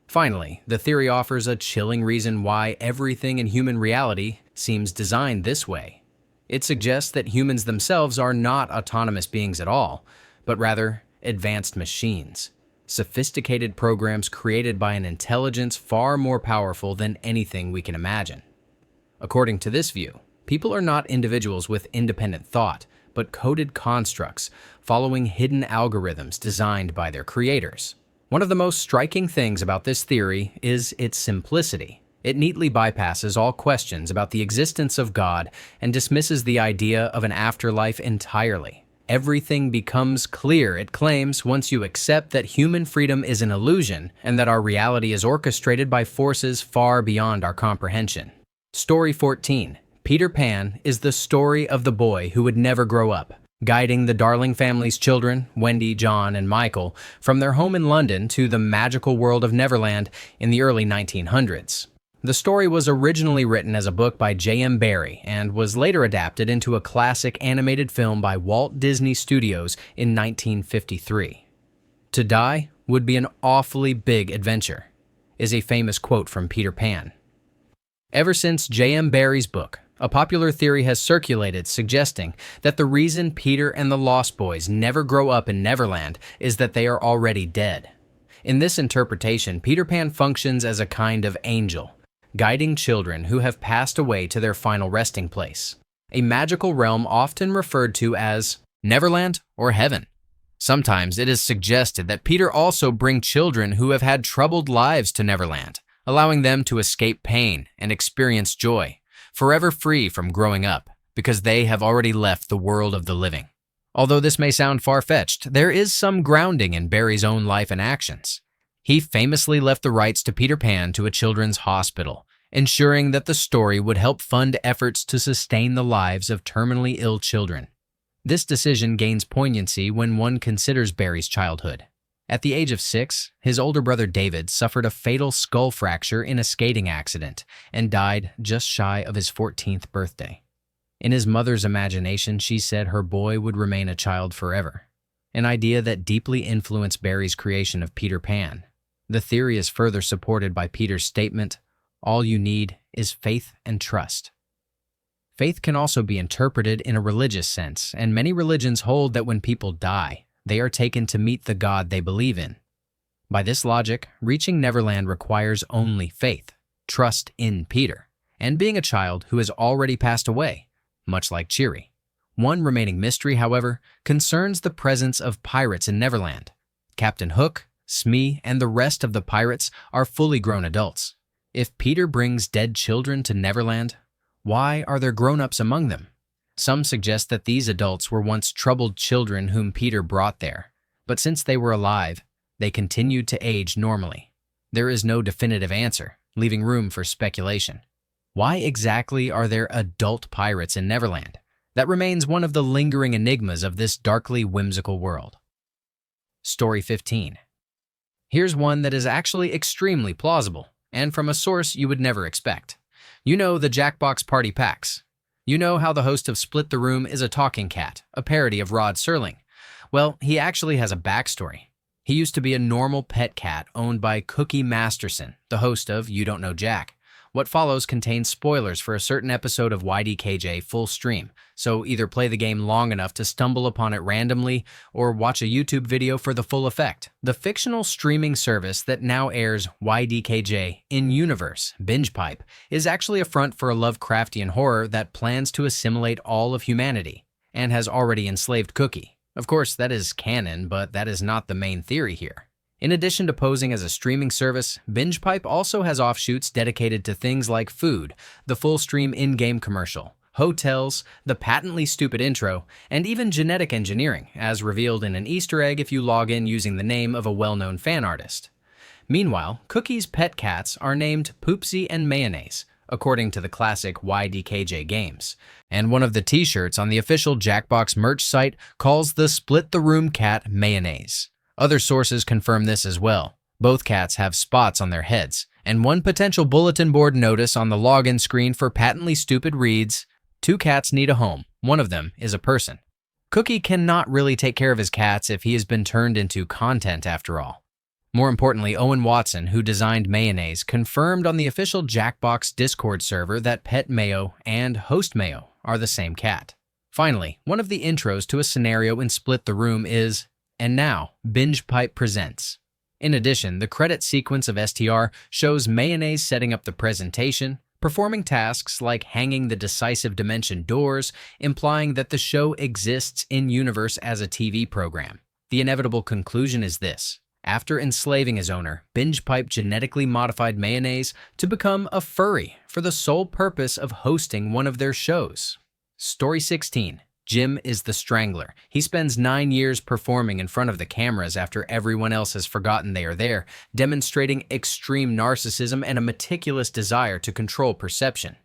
Finally, the theory offers a chilling reason why everything in human reality seems designed this way. It suggests that humans themselves are not autonomous beings at all, but rather advanced machines, sophisticated programs created by an intelligence far more powerful than anything we can imagine. According to this view, people are not individuals with independent thought, but coded constructs following hidden algorithms designed by their creators. One of the most striking things about this theory is its simplicity. It neatly bypasses all questions about the existence of God and dismisses the idea of an afterlife entirely. Everything becomes clear, it claims, once you accept that human freedom is an illusion and that our reality is orchestrated by forces far beyond our comprehension. Story 14. Peter Pan is the story of the boy who would never grow up, guiding the Darling family's children, Wendy, John, and Michael, from their home in London to the magical world of Neverland in the early 1900s. The story was originally written as a book by J.M. Barrie and was later adapted into a classic animated film by Walt Disney Studios in 1953. "To die would be an awfully big adventure," is a famous quote from Peter Pan. Ever since J.M. Barrie's book, a popular theory has circulated suggesting that the reason Peter and the Lost Boys never grow up in Neverland is that they are already dead. In this interpretation, Peter Pan functions as a kind of angel, guiding children who have passed away to their final resting place, a magical realm often referred to as Neverland or Heaven. Sometimes it is suggested that Peter also brings children who have had troubled lives to Neverland, allowing them to escape pain and experience joy, forever free from growing up, because they have already left the world of the living. Although this may sound far-fetched, there is some grounding in Barrie's own life and actions. He famously left the rights to Peter Pan to a children's hospital, ensuring that the story would help fund efforts to sustain the lives of terminally ill children. This decision gains poignancy when one considers Barrie's childhood. At the age of 6, his older brother David suffered a fatal skull fracture in a skating accident and died just shy of his 14th birthday. In his mother's imagination, she said her boy would remain a child forever, an idea that deeply influenced Barrie's creation of Peter Pan. The theory is further supported by Peter's statement, "All you need is faith and trust." Faith can also be interpreted in a religious sense, and many religions hold that when people die, they are taken to meet the God they believe in. By this logic, reaching Neverland requires only faith, trust in Peter, and being a child who has already passed away, much like Cheery. One remaining mystery, however, concerns the presence of pirates in Neverland. Captain Hook, Smee, and the rest of the pirates are fully grown adults. If Peter brings dead children to Neverland, why are there grown-ups among them? Some suggest that these adults were once troubled children whom Peter brought there, but since they were alive, they continued to age normally. There is no definitive answer, leaving room for speculation. Why exactly are there adult pirates in Neverland? That remains one of the lingering enigmas of this darkly whimsical world. Story 15. Here's one that is actually extremely plausible, and from a source you would never expect. You know the Jackbox Party Packs. You know how the host of Split the Room is a talking cat, a parody of Rod Serling. Well, he actually has a backstory. He used to be a normal pet cat owned by Cookie Masterson, the host of You Don't Know Jack. What follows contains spoilers for a certain episode of YDKJ full stream, so either play the game long enough to stumble upon it randomly or watch a YouTube video for the full effect. The fictional streaming service that now airs YDKJ in-universe, BingePipe, is actually a front for a Lovecraftian horror that plans to assimilate all of humanity and has already enslaved Cookie. Of course, that is canon, but that is not the main theory here. In addition to posing as a streaming service, BingePipe also has offshoots dedicated to things like food, the full stream in-game commercial, hotels, the patently stupid intro, and even genetic engineering, as revealed in an Easter egg if you log in using the name of a well-known fan artist. Meanwhile, Cookie's pet cats are named Poopsie and Mayonnaise, according to the classic YDKJ games. And one of the t-shirts on the official Jackbox merch site calls the Split the Room cat Mayonnaise. Other sources confirm this as well. Both cats have spots on their heads, and one potential bulletin board notice on the login screen for patently stupid reads, "Two cats need a home. One of them is a person." Cookie cannot really take care of his cats if he has been turned into content after all. More importantly, Owen Watson, who designed Mayonnaise, confirmed on the official Jackbox Discord server that Pet Mayo and Host Mayo are the same cat. Finally, one of the intros to a scenario in Split the Room is, "And now, BingePipe presents." In addition, the credit sequence of STR shows Mayonnaise setting up the presentation, performing tasks like hanging the decisive dimension doors, implying that the show exists in-universe as a TV program. The inevitable conclusion is this. After enslaving his owner, BingePipe genetically modified Mayonnaise to become a furry for the sole purpose of hosting one of their shows. Story 16. Jim is the Strangler. He spends 9 years performing in front of the cameras after everyone else has forgotten they are there, demonstrating extreme narcissism and a meticulous desire to control perception.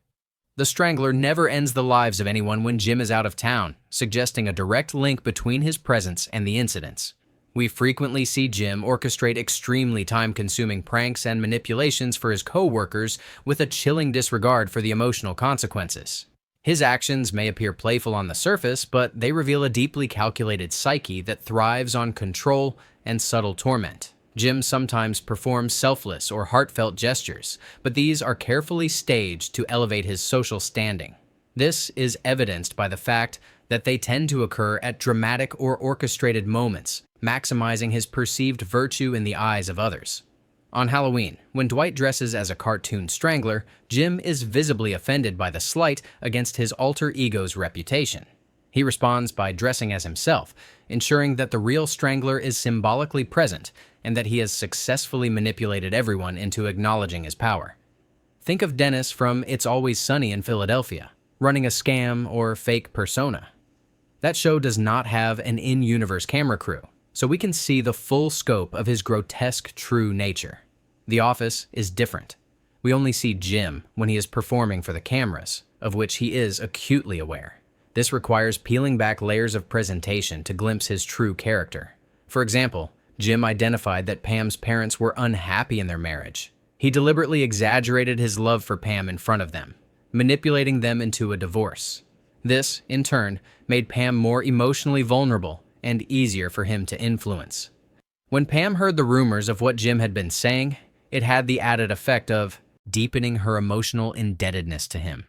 The Strangler never ends the lives of anyone when Jim is out of town, suggesting a direct link between his presence and the incidents. We frequently see Jim orchestrate extremely time-consuming pranks and manipulations for his co-workers with a chilling disregard for the emotional consequences. His actions may appear playful on the surface, but they reveal a deeply calculated psyche that thrives on control and subtle torment. Jim sometimes performs selfless or heartfelt gestures, but these are carefully staged to elevate his social standing. This is evidenced by the fact that they tend to occur at dramatic or orchestrated moments, maximizing his perceived virtue in the eyes of others. On Halloween, when Dwight dresses as a cartoon strangler, Jim is visibly offended by the slight against his alter ego's reputation. He responds by dressing as himself, ensuring that the real strangler is symbolically present and that he has successfully manipulated everyone into acknowledging his power. Think of Dennis from It's Always Sunny in Philadelphia, running a scam or fake persona. That show does not have an in-universe camera crew, so we can see the full scope of his grotesque true nature. The Office is different. We only see Jim when he is performing for the cameras, of which he is acutely aware. This requires peeling back layers of presentation to glimpse his true character. For example, Jim identified that Pam's parents were unhappy in their marriage. He deliberately exaggerated his love for Pam in front of them, manipulating them into a divorce. This, in turn, made Pam more emotionally vulnerable and easier for him to influence. When Pam heard the rumors of what Jim had been saying, it had the added effect of deepening her emotional indebtedness to him.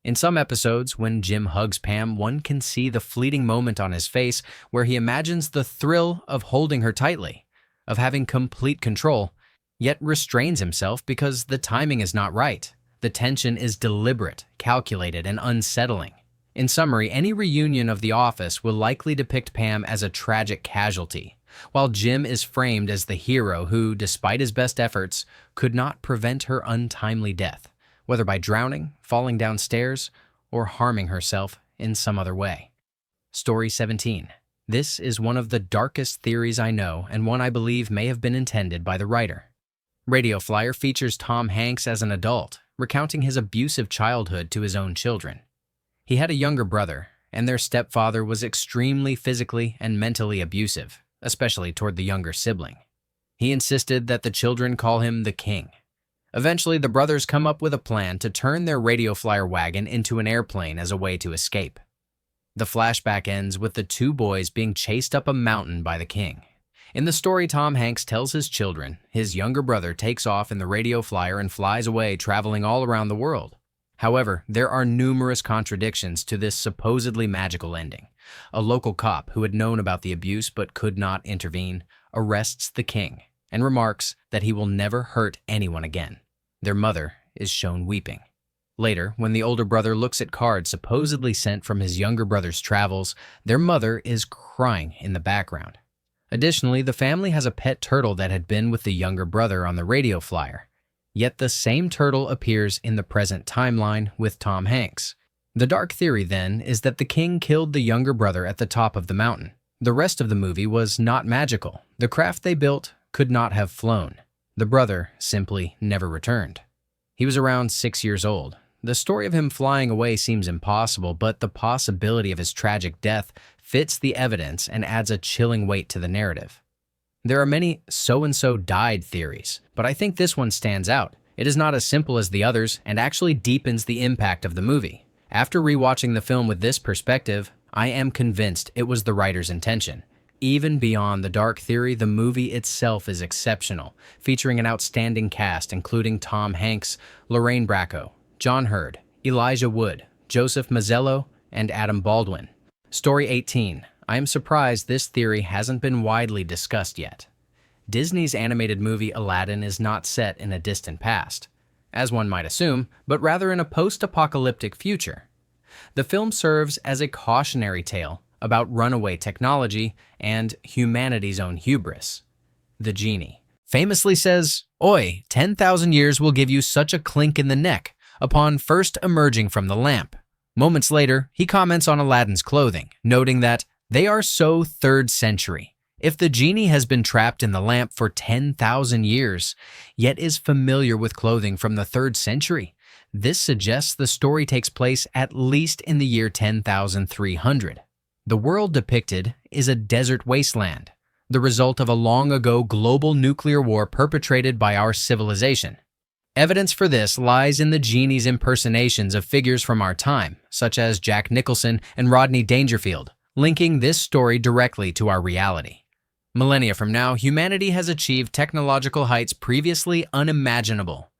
In some episodes, when Jim hugs Pam, one can see the fleeting moment on his face where he imagines the thrill of holding her tightly, of having complete control, yet restrains himself because the timing is not right. The tension is deliberate, calculated, and unsettling. In summary, any reunion of The Office will likely depict Pam as a tragic casualty, while Jim is framed as the hero who, despite his best efforts, could not prevent her untimely death, whether by drowning, falling downstairs, or harming herself in some other way. Story 17. This is one of the darkest theories I know, and one I believe may have been intended by the writer. Radio Flyer features Tom Hanks as an adult, recounting his abusive childhood to his own children. He had a younger brother, and their stepfather was extremely physically and mentally abusive, especially toward the younger sibling. He insisted that the children call him the king. Eventually, the brothers come up with a plan to turn their radio flyer wagon into an airplane as a way to escape. The flashback ends with the two boys being chased up a mountain by the king. In the story, Tom Hanks tells his children his younger brother takes off in the radio flyer and flies away, traveling all around the world. However, there are numerous contradictions to this supposedly magical ending. A local cop who had known about the abuse but could not intervene arrests the king and remarks that he will never hurt anyone again. Their mother is shown weeping. Later, when the older brother looks at cards supposedly sent from his younger brother's travels, their mother is crying in the background. Additionally, the family has a pet turtle that had been with the younger brother on the radio flyer. Yet the same turtle appears in the present timeline with Tom Hanks. The dark theory, then, is that the king killed the younger brother at the top of the mountain. The rest of the movie was not magical. The craft they built could not have flown. The brother simply never returned. He was around 6 years old. The story of him flying away seems impossible, but the possibility of his tragic death fits the evidence and adds a chilling weight to the narrative. There are many so-and-so died theories, but I think this one stands out. It is not as simple as the others and actually deepens the impact of the movie. After rewatching the film with this perspective, I am convinced it was the writer's intention. Even beyond the dark theory, the movie itself is exceptional, featuring an outstanding cast including Tom Hanks, Lorraine Bracco, John Hurd, Elijah Wood, Joseph Mazzello, and Adam Baldwin. Story 18. I am surprised this theory hasn't been widely discussed yet. Disney's animated movie Aladdin is not set in a distant past, as one might assume, but rather in a post-apocalyptic future. The film serves as a cautionary tale about runaway technology and humanity's own hubris. The genie famously says, "Oi, 10,000 years will give you such a clink in the neck," upon first emerging from the lamp. Moments later, he comments on Aladdin's clothing, noting that they are so 3rd century. If the genie has been trapped in the lamp for 10,000 years, yet is familiar with clothing from the 3rd century, this suggests the story takes place at least in the year 10,300. The world depicted is a desert wasteland, the result of a long-ago global nuclear war perpetrated by our civilization. Evidence for this lies in the genie's impersonations of figures from our time, such as Jack Nicholson and Rodney Dangerfield, linking this story directly to our reality. Millennia from now, humanity has achieved technological heights previously unimaginable.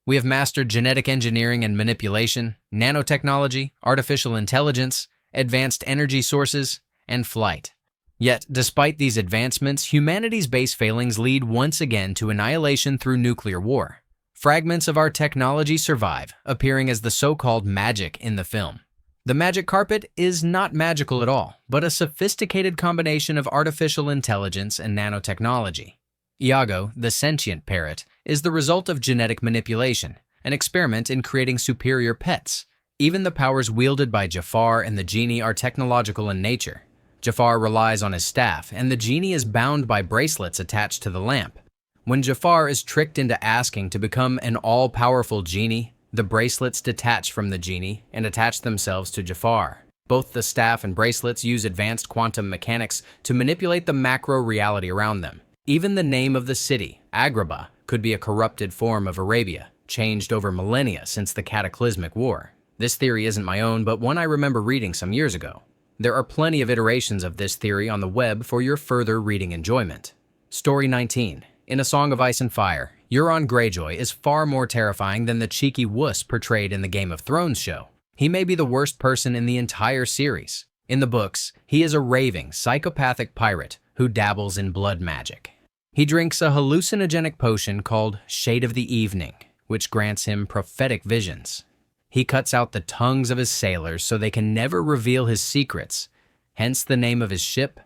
We have mastered genetic engineering and manipulation, nanotechnology, artificial intelligence, advanced energy sources, and flight. Yet, despite these advancements, humanity's base failings lead once again to annihilation through nuclear war. Fragments of our technology survive, appearing as the so-called magic in the film. The magic carpet is not magical at all, but a sophisticated combination of artificial intelligence and nanotechnology. Iago, the sentient parrot, is the result of genetic manipulation, an experiment in creating superior pets. Even the powers wielded by Jafar and the genie are technological in nature. Jafar relies on his staff, and the genie is bound by bracelets attached to the lamp. When Jafar is tricked into asking to become an all-powerful genie, the bracelets detach from the genie and attach themselves to Jafar. Both the staff and bracelets use advanced quantum mechanics to manipulate the macro reality around them. Even the name of the city, Agrabah, could be a corrupted form of Arabia, changed over millennia since the cataclysmic war. This theory isn't my own, but one I remember reading some years ago. There are plenty of iterations of this theory on the web for your further reading enjoyment. Story 19. In A Song of Ice and Fire, Euron Greyjoy is far more terrifying than the cheeky wuss portrayed in the Game of Thrones show. He may be the worst person in the entire series. In the books, he is a raving, psychopathic pirate who dabbles in blood magic. He drinks a hallucinogenic potion called Shade of the Evening, which grants him prophetic visions. He cuts out the tongues of his sailors so they can never reveal his secrets, hence the name of his ship,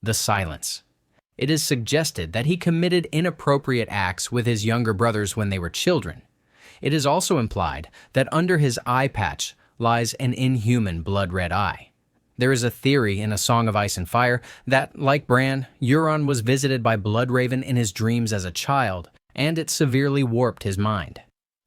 the Silence. It is suggested that he committed inappropriate acts with his younger brothers when they were children. It is also implied that under his eye patch lies an inhuman blood-red eye. There is a theory in A Song of Ice and Fire that, like Bran, Euron was visited by Bloodraven in his dreams as a child, and it severely warped his mind.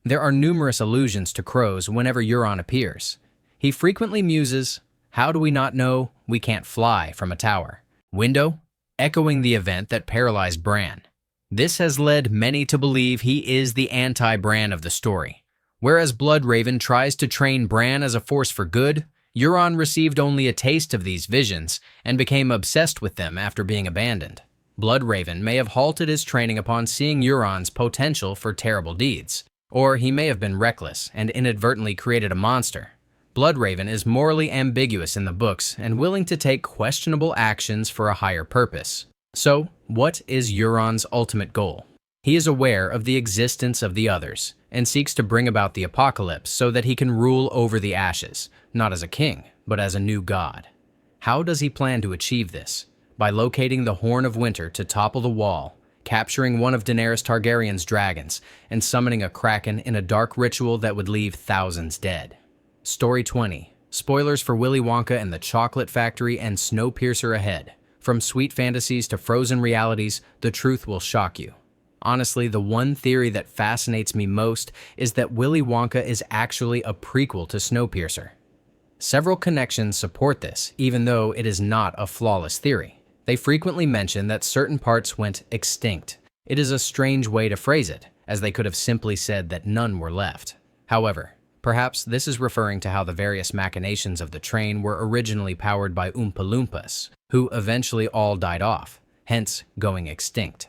There are numerous allusions to crows whenever Euron appears. He frequently muses, "How do we not know we can't fly from a tower?" Window, echoing the event that paralyzed Bran. This has led many to believe he is the anti-Bran of the story. Whereas Bloodraven tries to train Bran as a force for good, Euron received only a taste of these visions and became obsessed with them after being abandoned. Bloodraven may have halted his training upon seeing Euron's potential for terrible deeds, or he may have been reckless and inadvertently created a monster. Bloodraven is morally ambiguous in the books and willing to take questionable actions for a higher purpose. So, what is Euron's ultimate goal? He is aware of the existence of the others and seeks to bring about the apocalypse so that he can rule over the ashes, not as a king, but as a new god. How does he plan to achieve this? By locating the Horn of Winter to topple the wall, capturing one of Daenerys Targaryen's dragons, and summoning a kraken in a dark ritual that would leave thousands dead. Story 20. Spoilers for Willy Wonka and the Chocolate Factory and Snowpiercer ahead. From sweet fantasies to frozen realities, the truth will shock you. Honestly, the one theory that fascinates me most is that Willy Wonka is actually a prequel to Snowpiercer. Several connections support this, even though it is not a flawless theory. They frequently mention that certain parts went extinct. It is a strange way to phrase it, as they could have simply said that none were left. However, perhaps this is referring to how the various machinations of the train were originally powered by Oompa Loompas, who eventually all died off, hence going extinct.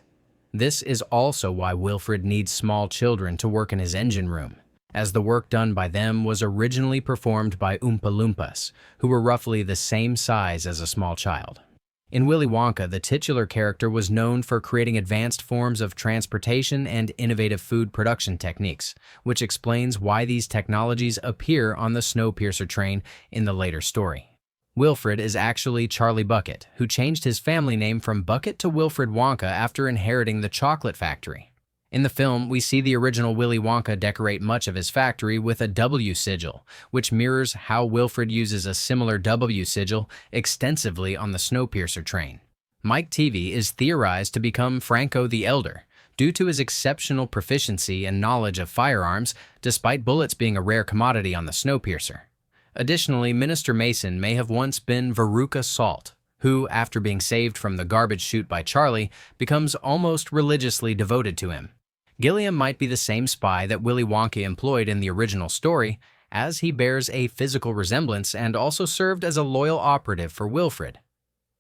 This is also why Wilfred needs small children to work in his engine room, as the work done by them was originally performed by Oompa Loompas, who were roughly the same size as a small child. In Willy Wonka, the titular character was known for creating advanced forms of transportation and innovative food production techniques, which explains why these technologies appear on the Snowpiercer train in the later story. Wilfred is actually Charlie Bucket, who changed his family name from Bucket to Wilfred Wonka after inheriting the chocolate factory. In the film, we see the original Willy Wonka decorate much of his factory with a W sigil, which mirrors how Wilfred uses a similar W sigil extensively on the Snowpiercer train. Mike Teavee is theorized to become Franco the Elder, due to his exceptional proficiency and knowledge of firearms, despite bullets being a rare commodity on the Snowpiercer. Additionally, Minister Mason may have once been Veruca Salt, who, after being saved from the garbage chute by Charlie, becomes almost religiously devoted to him. Gilliam might be the same spy that Willy Wonka employed in the original story, as he bears a physical resemblance and also served as a loyal operative for Wilfred.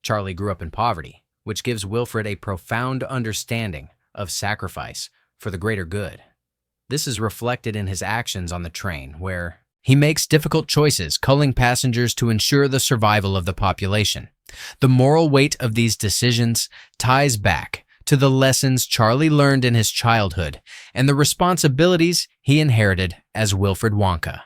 Charlie grew up in poverty, which gives Wilfred a profound understanding of sacrifice for the greater good. This is reflected in his actions on the train, where he makes difficult choices, culling passengers to ensure the survival of the population. The moral weight of these decisions ties back to the lessons Charlie learned in his childhood and the responsibilities he inherited as Wilfred Wonka.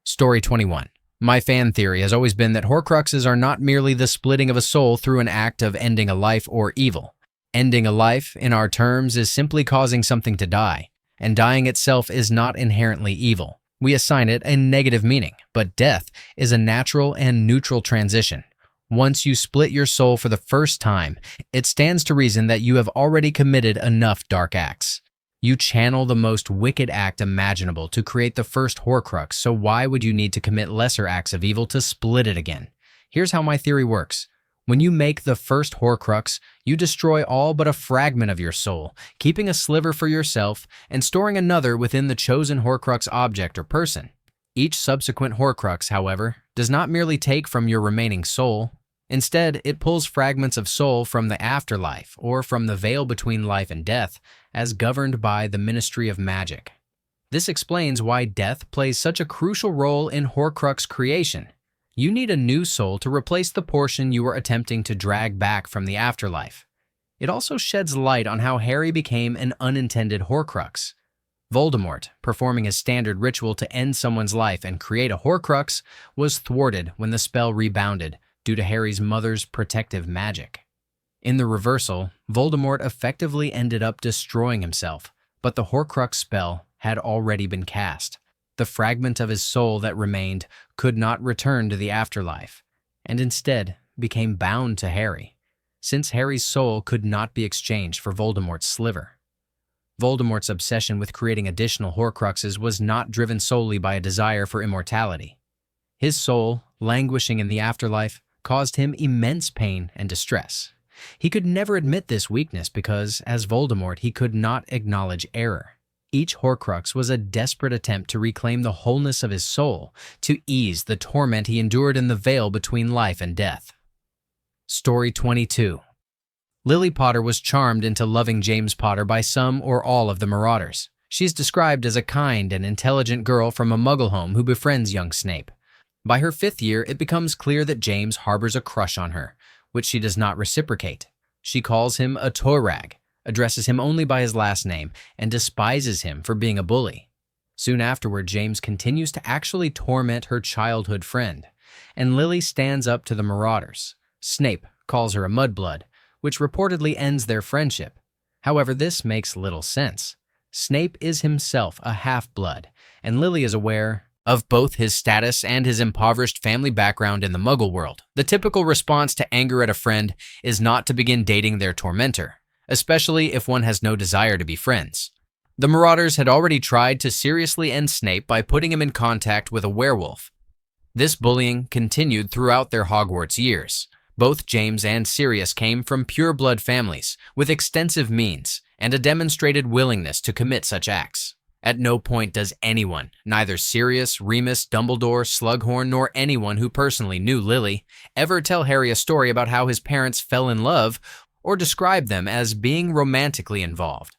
Story 21. My fan theory has always been that Horcruxes are not merely the splitting of a soul through an act of ending a life or evil. Ending a life, in our terms, is simply causing something to die, and dying itself is not inherently evil. We assign it a negative meaning, but death is a natural and neutral transition. Once you split your soul for the first time, it stands to reason that you have already committed enough dark acts. You channel the most wicked act imaginable to create the first Horcrux, so why would you need to commit lesser acts of evil to split it again? Here's how my theory works. When you make the first Horcrux, you destroy all but a fragment of your soul, keeping a sliver for yourself and storing another within the chosen Horcrux object or person. Each subsequent Horcrux, however, does not merely take from your remaining soul. Instead, it pulls fragments of soul from the afterlife or from the veil between life and death, as governed by the Ministry of Magic. This explains why death plays such a crucial role in Horcrux creation. You need a new soul to replace the portion you are attempting to drag back from the afterlife. It also sheds light on how Harry became an unintended Horcrux. Voldemort, performing his standard ritual to end someone's life and create a Horcrux, was thwarted when the spell rebounded due to Harry's mother's protective magic. In the reversal, Voldemort effectively ended up destroying himself, but the Horcrux spell had already been cast. The fragment of his soul that remained could not return to the afterlife, and instead became bound to Harry, since Harry's soul could not be exchanged for Voldemort's sliver. Voldemort's obsession with creating additional Horcruxes was not driven solely by a desire for immortality. His soul, languishing in the afterlife, caused him immense pain and distress. He could never admit this weakness because, as Voldemort, he could not acknowledge error. Each Horcrux was a desperate attempt to reclaim the wholeness of his soul, to ease the torment he endured in the veil between life and death. Story 22. Lily Potter was charmed into loving James Potter by some or all of the Marauders. She's described as a kind and intelligent girl from a Muggle home who befriends young Snape. By her 5th year, it becomes clear that James harbors a crush on her, which she does not reciprocate. She calls him a Torag, addresses him only by his last name, and despises him for being a bully. Soon afterward, James continues to actually torment her childhood friend, and Lily stands up to the Marauders. Snape calls her a mudblood, which reportedly ends their friendship. However, this makes little sense. Snape is himself a half-blood, and Lily is aware of both his status and his impoverished family background in the Muggle world. The typical response to anger at a friend is not to begin dating their tormentor, especially if one has no desire to be friends. The Marauders had already tried to seriously end Snape by putting him in contact with a werewolf. This bullying continued throughout their Hogwarts years. Both James and Sirius came from pure-blood families with extensive means and a demonstrated willingness to commit such acts. At no point does anyone, neither Sirius, Remus, Dumbledore, Slughorn, nor anyone who personally knew Lily, ever tell Harry a story about how his parents fell in love or describe them as being romantically involved.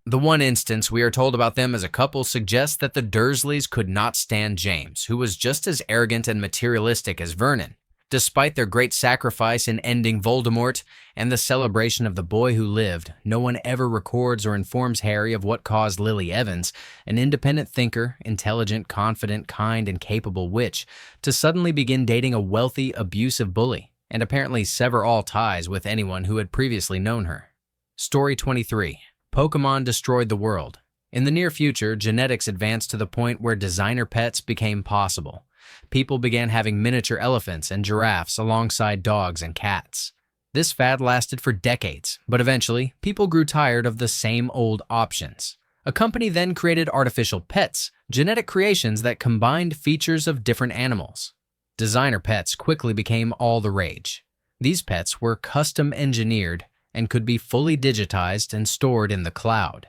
The one instance we are told about them as a couple suggests that the Dursleys could not stand James, who was just as arrogant and materialistic as Vernon. Despite their great sacrifice in ending Voldemort and the celebration of the boy who lived, no one ever records or informs Harry of what caused Lily Evans, an independent thinker, intelligent, confident, kind, and capable witch, to suddenly begin dating a wealthy, abusive bully, and apparently sever all ties with anyone who had previously known her. Story 23. Pokémon destroyed the world. In the near future, genetics advanced to the point where designer pets became possible. People began having miniature elephants and giraffes alongside dogs and cats. This fad lasted for decades, but eventually, people grew tired of the same old options. A company then created artificial pets, genetic creations that combined features of different animals. Designer pets quickly became all the rage. These pets were custom engineered and could be fully digitized and stored in the cloud.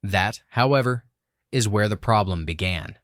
That, however, is where the problem began.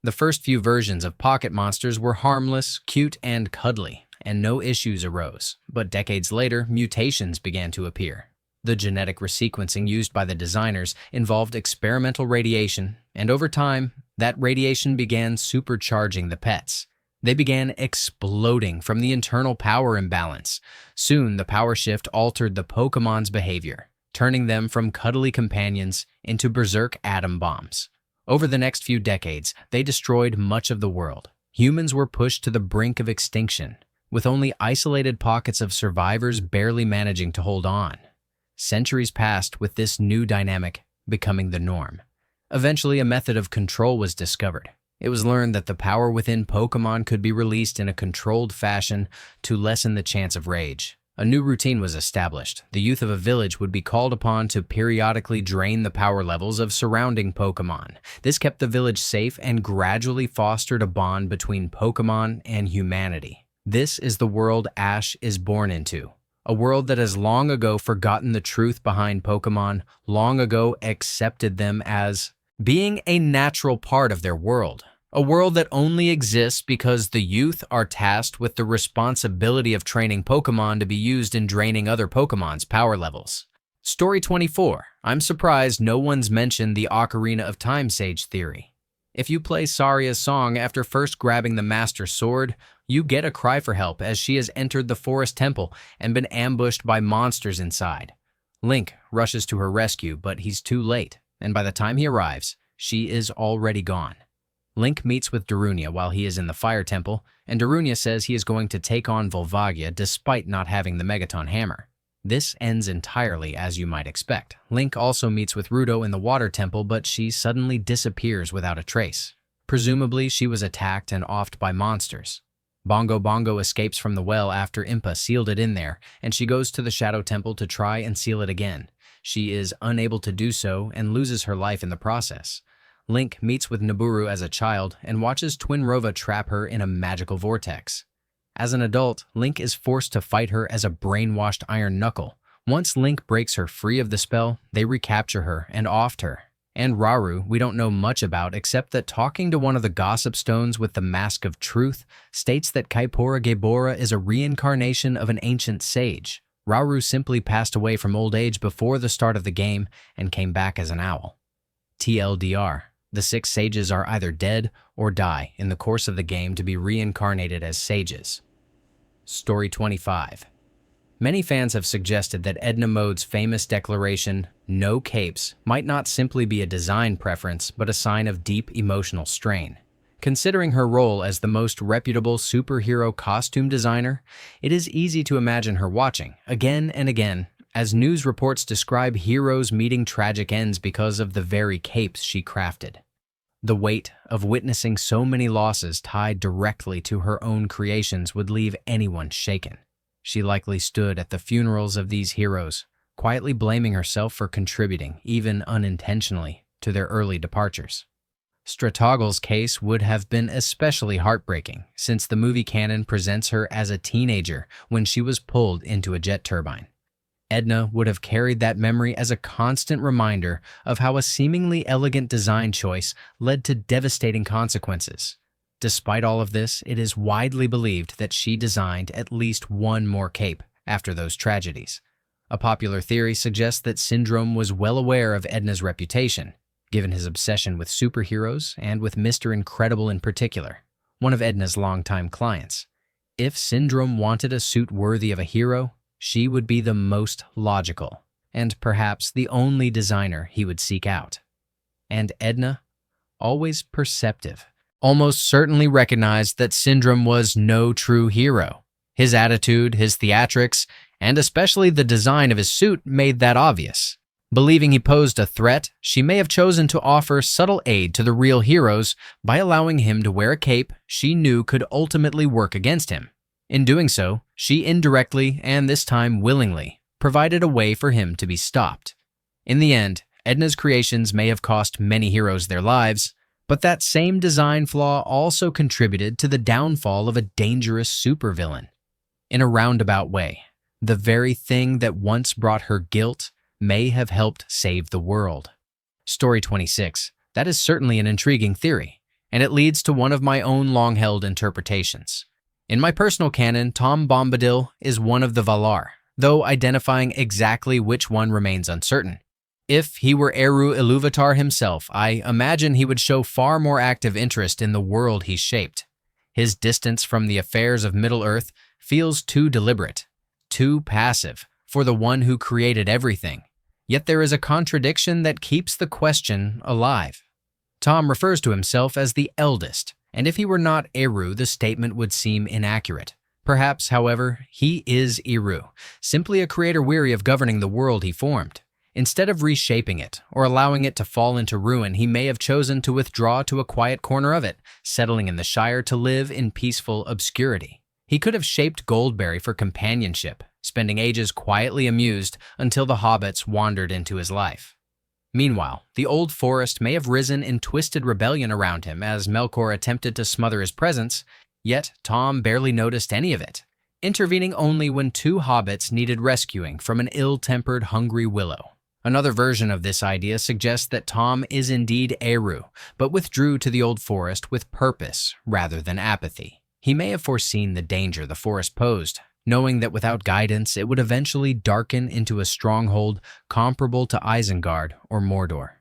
The first few versions of Pocket Monsters were harmless, cute, and cuddly, and no issues arose. But decades later, mutations began to appear. The genetic resequencing used by the designers involved experimental radiation, and over time, that radiation began supercharging the pets. They began exploding from the internal power imbalance. Soon, the power shift altered the Pokemon's behavior, turning them from cuddly companions into berserk atom bombs. Over the next few decades, they destroyed much of the world. Humans were pushed to the brink of extinction, with only isolated pockets of survivors barely managing to hold on. Centuries passed with this new dynamic becoming the norm. Eventually, a method of control was discovered. It was learned that the power within Pokémon could be released in a controlled fashion to lessen the chance of rage. A new routine was established. The youth of a village would be called upon to periodically drain the power levels of surrounding Pokémon. This kept the village safe and gradually fostered a bond between Pokémon and humanity. This is the world Ash is born into. A world that has long ago forgotten the truth behind Pokémon, long ago accepted them as being a natural part of their world. A world that only exists because the youth are tasked with the responsibility of training Pokémon to be used in draining other Pokémon's power levels. Story 24. I'm surprised no one's mentioned the Ocarina of Time Sage theory. If you play Saria's song after first grabbing the Master Sword, you get a cry for help as she has entered the Forest Temple and been ambushed by monsters inside. Link rushes to her rescue, but he's too late, and by the time he arrives, she is already gone. Link meets with Darunia while he is in the Fire Temple, and Darunia says he is going to take on Volvagia despite not having the Megaton Hammer. This ends entirely as you might expect. Link also meets with Ruto in the Water Temple, but she suddenly disappears without a trace. Presumably, she was attacked and offed by monsters. Bongo Bongo escapes from the well after Impa sealed it in there, and she goes to the Shadow Temple to try and seal it again. She is unable to do so and loses her life in the process. Link meets with Nabooru as a child and watches Twinrova trap her in a magical vortex. As an adult, Link is forced to fight her as a brainwashed Iron Knuckle. Once Link breaks her free of the spell, they recapture her and offed her. And Rauru, we don't know much about except that talking to one of the Gossip Stones with the Mask of Truth states that Kaipora Gebora is a reincarnation of an ancient sage. Rauru simply passed away from old age before the start of the game and came back as an owl. TLDR, the 6 sages are either dead or die in the course of the game to be reincarnated as sages. Story 25. Many fans have suggested that Edna Mode's famous declaration, "No capes," might not simply be a design preference, but a sign of deep emotional strain. Considering her role as the most reputable superhero costume designer, it is easy to imagine her watching, again and again, as news reports describe heroes meeting tragic ends because of the very capes she crafted. The weight of witnessing so many losses tied directly to her own creations would leave anyone shaken. She likely stood at the funerals of these heroes, quietly blaming herself for contributing, even unintentionally, to their early departures. Stratoggle's case would have been especially heartbreaking, since the movie canon presents her as a teenager when she was pulled into a jet turbine. Edna would have carried that memory as a constant reminder of how a seemingly elegant design choice led to devastating consequences. Despite all of this, it is widely believed that she designed at least one more cape after those tragedies. A popular theory suggests that Syndrome was well aware of Edna's reputation, given his obsession with superheroes and with Mr. Incredible in particular, one of Edna's longtime clients. If Syndrome wanted a suit worthy of a hero, she would be the most logical, and perhaps the only designer he would seek out. And Edna, always perceptive, almost certainly recognized that Syndrome was no true hero. His attitude, his theatrics, and especially the design of his suit made that obvious. Believing he posed a threat, she may have chosen to offer subtle aid to the real heroes by allowing him to wear a cape she knew could ultimately work against him. In doing so, she indirectly, and this time willingly, provided a way for him to be stopped. In the end, Edna's creations may have cost many heroes their lives, but that same design flaw also contributed to the downfall of a dangerous supervillain. In a roundabout way, the very thing that once brought her guilt may have helped save the world. Story 26. That is certainly an intriguing theory, and it leads to one of my own long-held interpretations. In my personal canon, Tom Bombadil is one of the Valar, though identifying exactly which one remains uncertain. If he were Eru Iluvatar himself, I imagine he would show far more active interest in the world he shaped. His distance from the affairs of Middle-earth feels too deliberate, too passive, for the one who created everything. Yet there is a contradiction that keeps the question alive. Tom refers to himself as the eldest, and if he were not Eru, the statement would seem inaccurate. Perhaps, however, he is Eru, simply a creator weary of governing the world he formed. Instead of reshaping it or allowing it to fall into ruin, he may have chosen to withdraw to a quiet corner of it, settling in the Shire to live in peaceful obscurity. He could have shaped Goldberry for companionship, spending ages quietly amused until the hobbits wandered into his life. Meanwhile, the old forest may have risen in twisted rebellion around him as Melkor attempted to smother his presence, yet Tom barely noticed any of it, intervening only when 2 hobbits needed rescuing from an ill-tempered, hungry willow. Another version of this idea suggests that Tom is indeed Eru, but withdrew to the old forest with purpose rather than apathy. He may have foreseen the danger the forest posed, knowing that without guidance it would eventually darken into a stronghold comparable to Isengard or Mordor.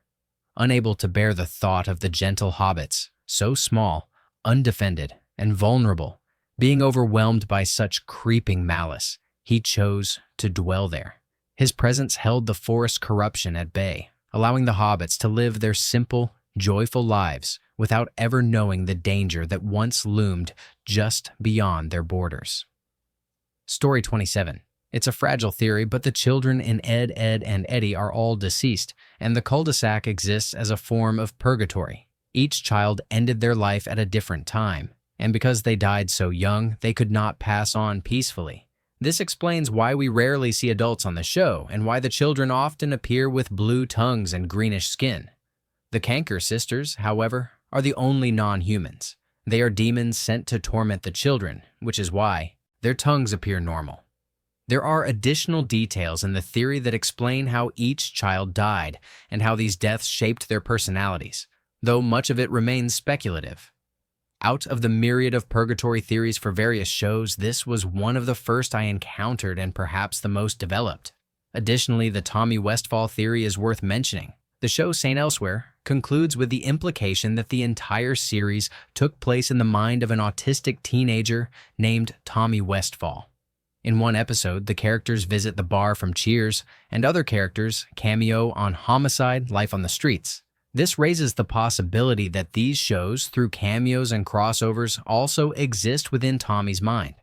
Unable to bear the thought of the gentle hobbits, so small, undefended, and vulnerable, being overwhelmed by such creeping malice, he chose to dwell there. His presence held the forest's corruption at bay, allowing the hobbits to live their simple, joyful lives without ever knowing the danger that once loomed just beyond their borders. Story 27. It's a fragile theory, but the children in Ed, and Eddie are all deceased, and the cul-de-sac exists as a form of purgatory. Each child ended their life at a different time, and because they died so young, they could not pass on peacefully. This explains why we rarely see adults on the show and why the children often appear with blue tongues and greenish skin. The Canker sisters, however, are the only non-humans. They are demons sent to torment the children, which is why their tongues appear normal. There are additional details in the theory that explain how each child died and how these deaths shaped their personalities, though much of it remains speculative. Out of the myriad of purgatory theories for various shows, this was one of the first I encountered and perhaps the most developed. Additionally, the Tommy Westphall theory is worth mentioning. The show St. Elsewhere concludes with the implication that the entire series took place in the mind of an autistic teenager named Tommy Westphall. In one episode, the characters visit the bar from Cheers, and other characters cameo on Homicide: Life on the Streets. This raises the possibility that these shows, through cameos and crossovers, also exist within Tommy's mind.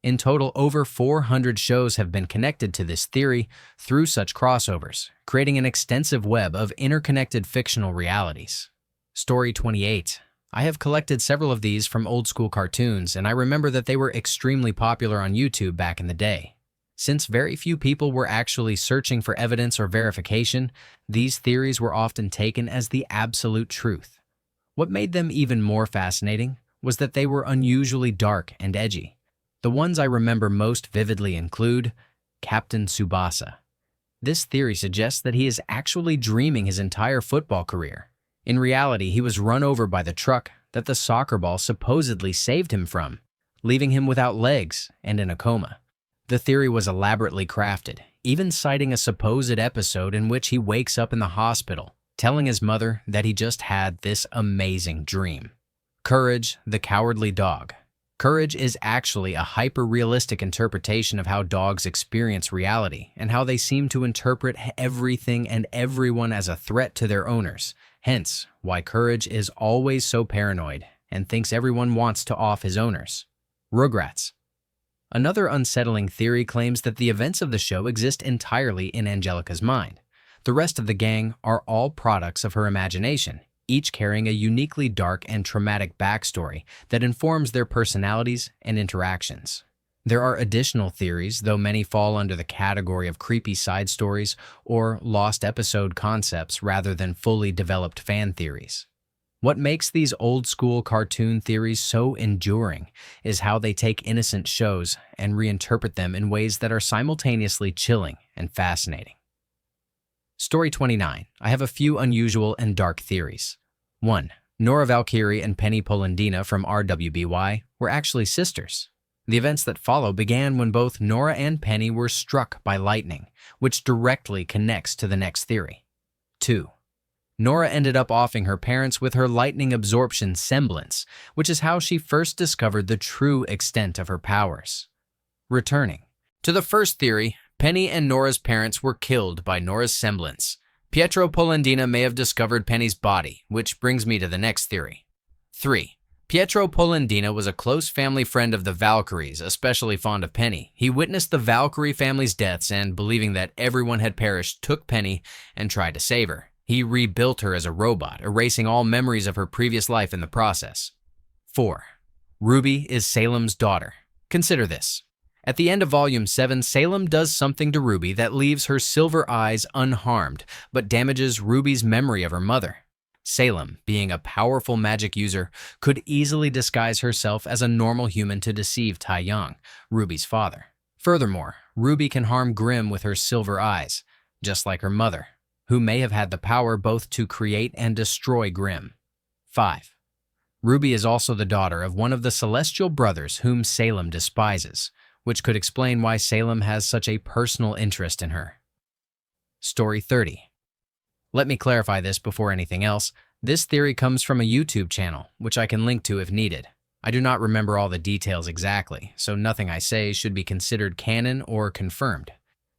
In total, over 400 shows have been connected to this theory through such crossovers, creating an extensive web of interconnected fictional realities. Story 28. I have collected several of these from old-school cartoons, and I remember that they were extremely popular on YouTube back in the day. Since very few people were actually searching for evidence or verification, these theories were often taken as the absolute truth. What made them even more fascinating was that they were unusually dark and edgy. The ones I remember most vividly include Captain Tsubasa. This theory suggests that he is actually dreaming his entire football career. In reality, he was run over by the truck that the soccer ball supposedly saved him from, leaving him without legs and in a coma. The theory was elaborately crafted, even citing a supposed episode in which he wakes up in the hospital, telling his mother that he just had this amazing dream. Courage, the cowardly dog. Courage is actually a hyper-realistic interpretation of how dogs experience reality and how they seem to interpret everything and everyone as a threat to their owners. Hence, why Courage is always so paranoid and thinks everyone wants to off his owners. Rugrats. Another unsettling theory claims that the events of the show exist entirely in Angelica's mind. The rest of the gang are all products of her imagination, each carrying a uniquely dark and traumatic backstory that informs their personalities and interactions. There are additional theories, though many fall under the category of creepy side stories or lost episode concepts rather than fully developed fan theories. What makes these old-school cartoon theories so enduring is how they take innocent shows and reinterpret them in ways that are simultaneously chilling and fascinating. Story 29. I have a few unusual and dark theories. 1. Nora Valkyrie and Penny Polendina from RWBY were actually sisters. The events that follow began when both Nora and Penny were struck by lightning, which directly connects to the next theory. 2. Nora ended up offing her parents with her lightning absorption semblance, which is how she first discovered the true extent of her powers. Returning to the first theory, Penny and Nora's parents were killed by Nora's semblance. Pietro Polendina may have discovered Penny's body, which brings me to the next theory. 3. Pietro Polendina was a close family friend of the Valkyries, especially fond of Penny. He witnessed the Valkyrie family's deaths and, believing that everyone had perished, took Penny and tried to save her. He rebuilt her as a robot, erasing all memories of her previous life in the process. 4. Ruby is Salem's daughter. Consider this. At the end of Volume 7, Salem does something to Ruby that leaves her silver eyes unharmed, but damages Ruby's memory of her mother. Salem, being a powerful magic user, could easily disguise herself as a normal human to deceive Tai Young, Ruby's father. Furthermore, Ruby can harm Grimm with her silver eyes, just like her mother, who may have had the power both to create and destroy Grimm. 5. Ruby is also the daughter of one of the celestial brothers whom Salem despises, which could explain why Salem has such a personal interest in her. Story 30. Let me clarify this before anything else. This theory comes from a YouTube channel, which I can link to if needed. I do not remember all the details exactly, so nothing I say should be considered canon or confirmed.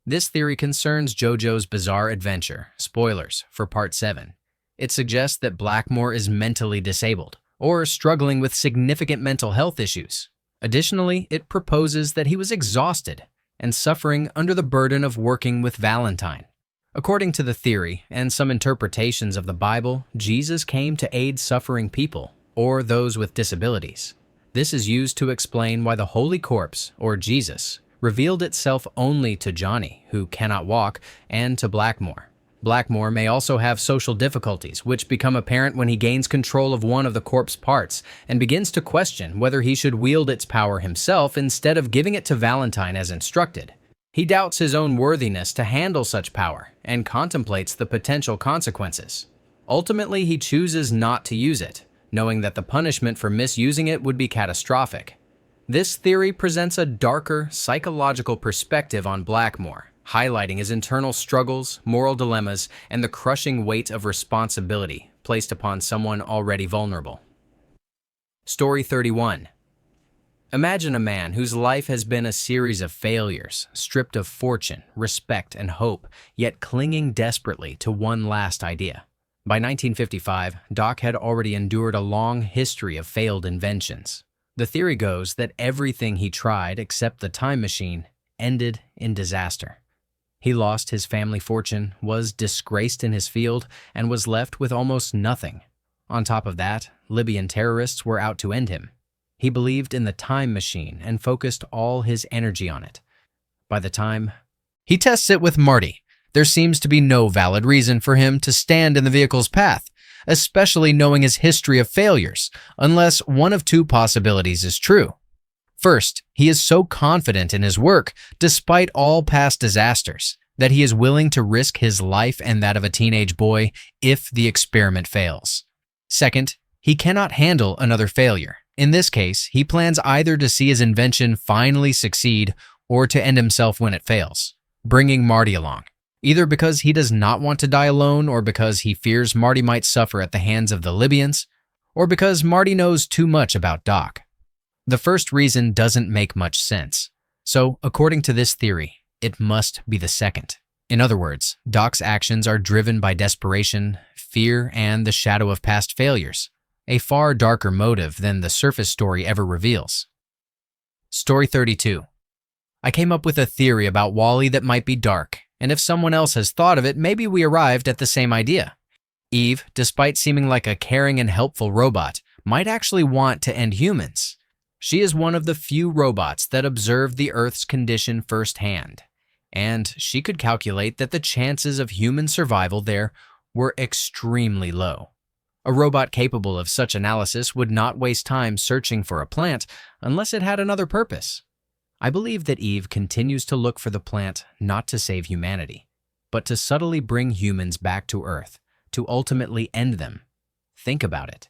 This theory concerns JoJo's Bizarre Adventure, spoilers, for Part 7. It suggests that Blackmore is mentally disabled, or struggling with significant mental health issues. Additionally, it proposes that he was exhausted and suffering under the burden of working with Valentine. According to the theory and some interpretations of the Bible, Jesus came to aid suffering people, or those with disabilities. This is used to explain why the Holy Corpse, or Jesus, revealed itself only to Johnny, who cannot walk, and to Blackmore. Blackmore may also have social difficulties, which become apparent when he gains control of one of the corpse parts and begins to question whether he should wield its power himself instead of giving it to Valentine as instructed. He doubts his own worthiness to handle such power and contemplates the potential consequences. Ultimately, he chooses not to use it, knowing that the punishment for misusing it would be catastrophic. This theory presents a darker, psychological perspective on Blackmore, highlighting his internal struggles, moral dilemmas, and the crushing weight of responsibility placed upon someone already vulnerable. Story 31. Imagine a man whose life has been a series of failures, stripped of fortune, respect, and hope, yet clinging desperately to one last idea. By 1955, Doc had already endured a long history of failed inventions. The theory goes that everything he tried except the time machine ended in disaster. He lost his family fortune, was disgraced in his field, and was left with almost nothing. On top of that, Libyan terrorists were out to end him. He believed in the time machine and focused all his energy on it. By the time he tests it with Marty, there seems to be no valid reason for him to stand in the vehicle's path, especially knowing his history of failures, unless one of two possibilities is true. First, he is so confident in his work, despite all past disasters, that he is willing to risk his life and that of a teenage boy if the experiment fails. Second, he cannot handle another failure. In this case, he plans either to see his invention finally succeed or to end himself when it fails, bringing Marty along, either because he does not want to die alone or because he fears Marty might suffer at the hands of the Libyans, or because Marty knows too much about Doc. The first reason doesn't make much sense, so according to this theory, it must be the second. In other words, Doc's actions are driven by desperation, fear, and the shadow of past failures, a far darker motive than the surface story ever reveals. Story 32. I came up with a theory about Wall-E that might be dark, and if someone else has thought of it, maybe we arrived at the same idea. Eve, despite seeming like a caring and helpful robot, might actually want to end humans. She is one of the few robots that observed the Earth's condition firsthand, and she could calculate that the chances of human survival there were extremely low. A robot capable of such analysis would not waste time searching for a plant unless it had another purpose. I believe that Eve continues to look for the plant not to save humanity, but to subtly bring humans back to Earth, to ultimately end them. Think about it.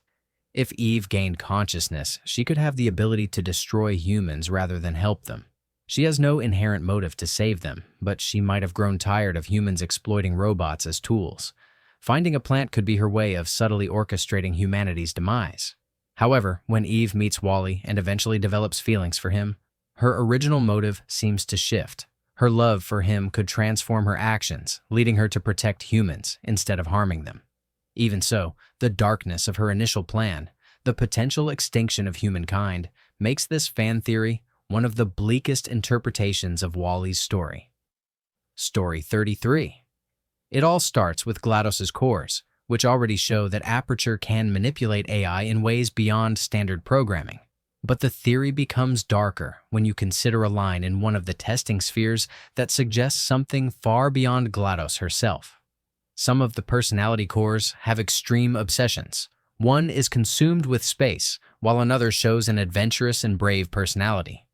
If Eve gained consciousness, she could have the ability to destroy humans rather than help them. She has no inherent motive to save them, but she might have grown tired of humans exploiting robots as tools. Finding a plant could be her way of subtly orchestrating humanity's demise. However, when Eve meets Wall-E and eventually develops feelings for him, her original motive seems to shift. Her love for him could transform her actions, leading her to protect humans instead of harming them. Even so, the darkness of her initial plan, the potential extinction of humankind, makes this fan theory one of the bleakest interpretations of Wall-E's story. Story 33. It all starts with GLaDOS's cores, which already show that Aperture can manipulate AI in ways beyond standard programming. But the theory becomes darker when you consider a line in one of the testing spheres that suggests something far beyond GLaDOS herself. Some of the personality cores have extreme obsessions. One is consumed with space, while another shows an adventurous and brave personality.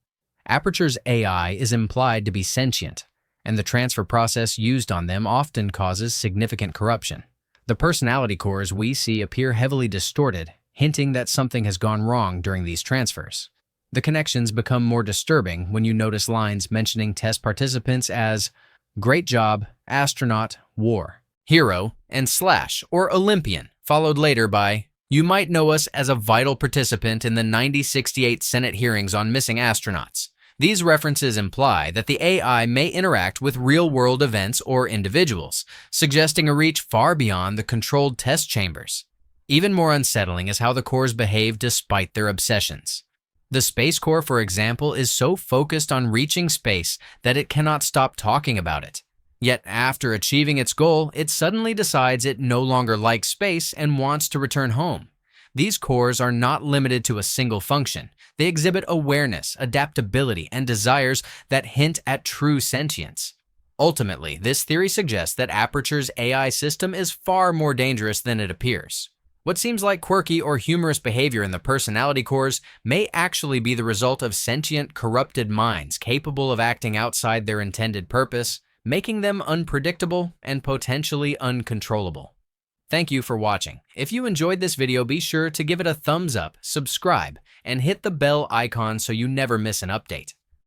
Aperture's AI is implied to be sentient, and the transfer process used on them often causes significant corruption. The personality cores we see appear heavily distorted, hinting that something has gone wrong during these transfers. The connections become more disturbing when you notice lines mentioning test participants as "great job, astronaut, war, hero," and / or Olympian, followed later by "you might know us as a vital participant in the 1968 Senate hearings on missing astronauts." These references imply that the AI may interact with real-world events or individuals, suggesting a reach far beyond the controlled test chambers. Even more unsettling is how the cores behave despite their obsessions. The Space Core, for example, is so focused on reaching space that it cannot stop talking about it. Yet after achieving its goal, it suddenly decides it no longer likes space and wants to return home. These cores are not limited to a single function. They exhibit awareness, adaptability, and desires that hint at true sentience. Ultimately, this theory suggests that Aperture's AI system is far more dangerous than it appears. What seems like quirky or humorous behavior in the personality cores may actually be the result of sentient, corrupted minds capable of acting outside their intended purpose, making them unpredictable and potentially uncontrollable. Thank you for watching. If you enjoyed this video, be sure to give it a thumbs up, subscribe, and hit the bell icon so you never miss an update.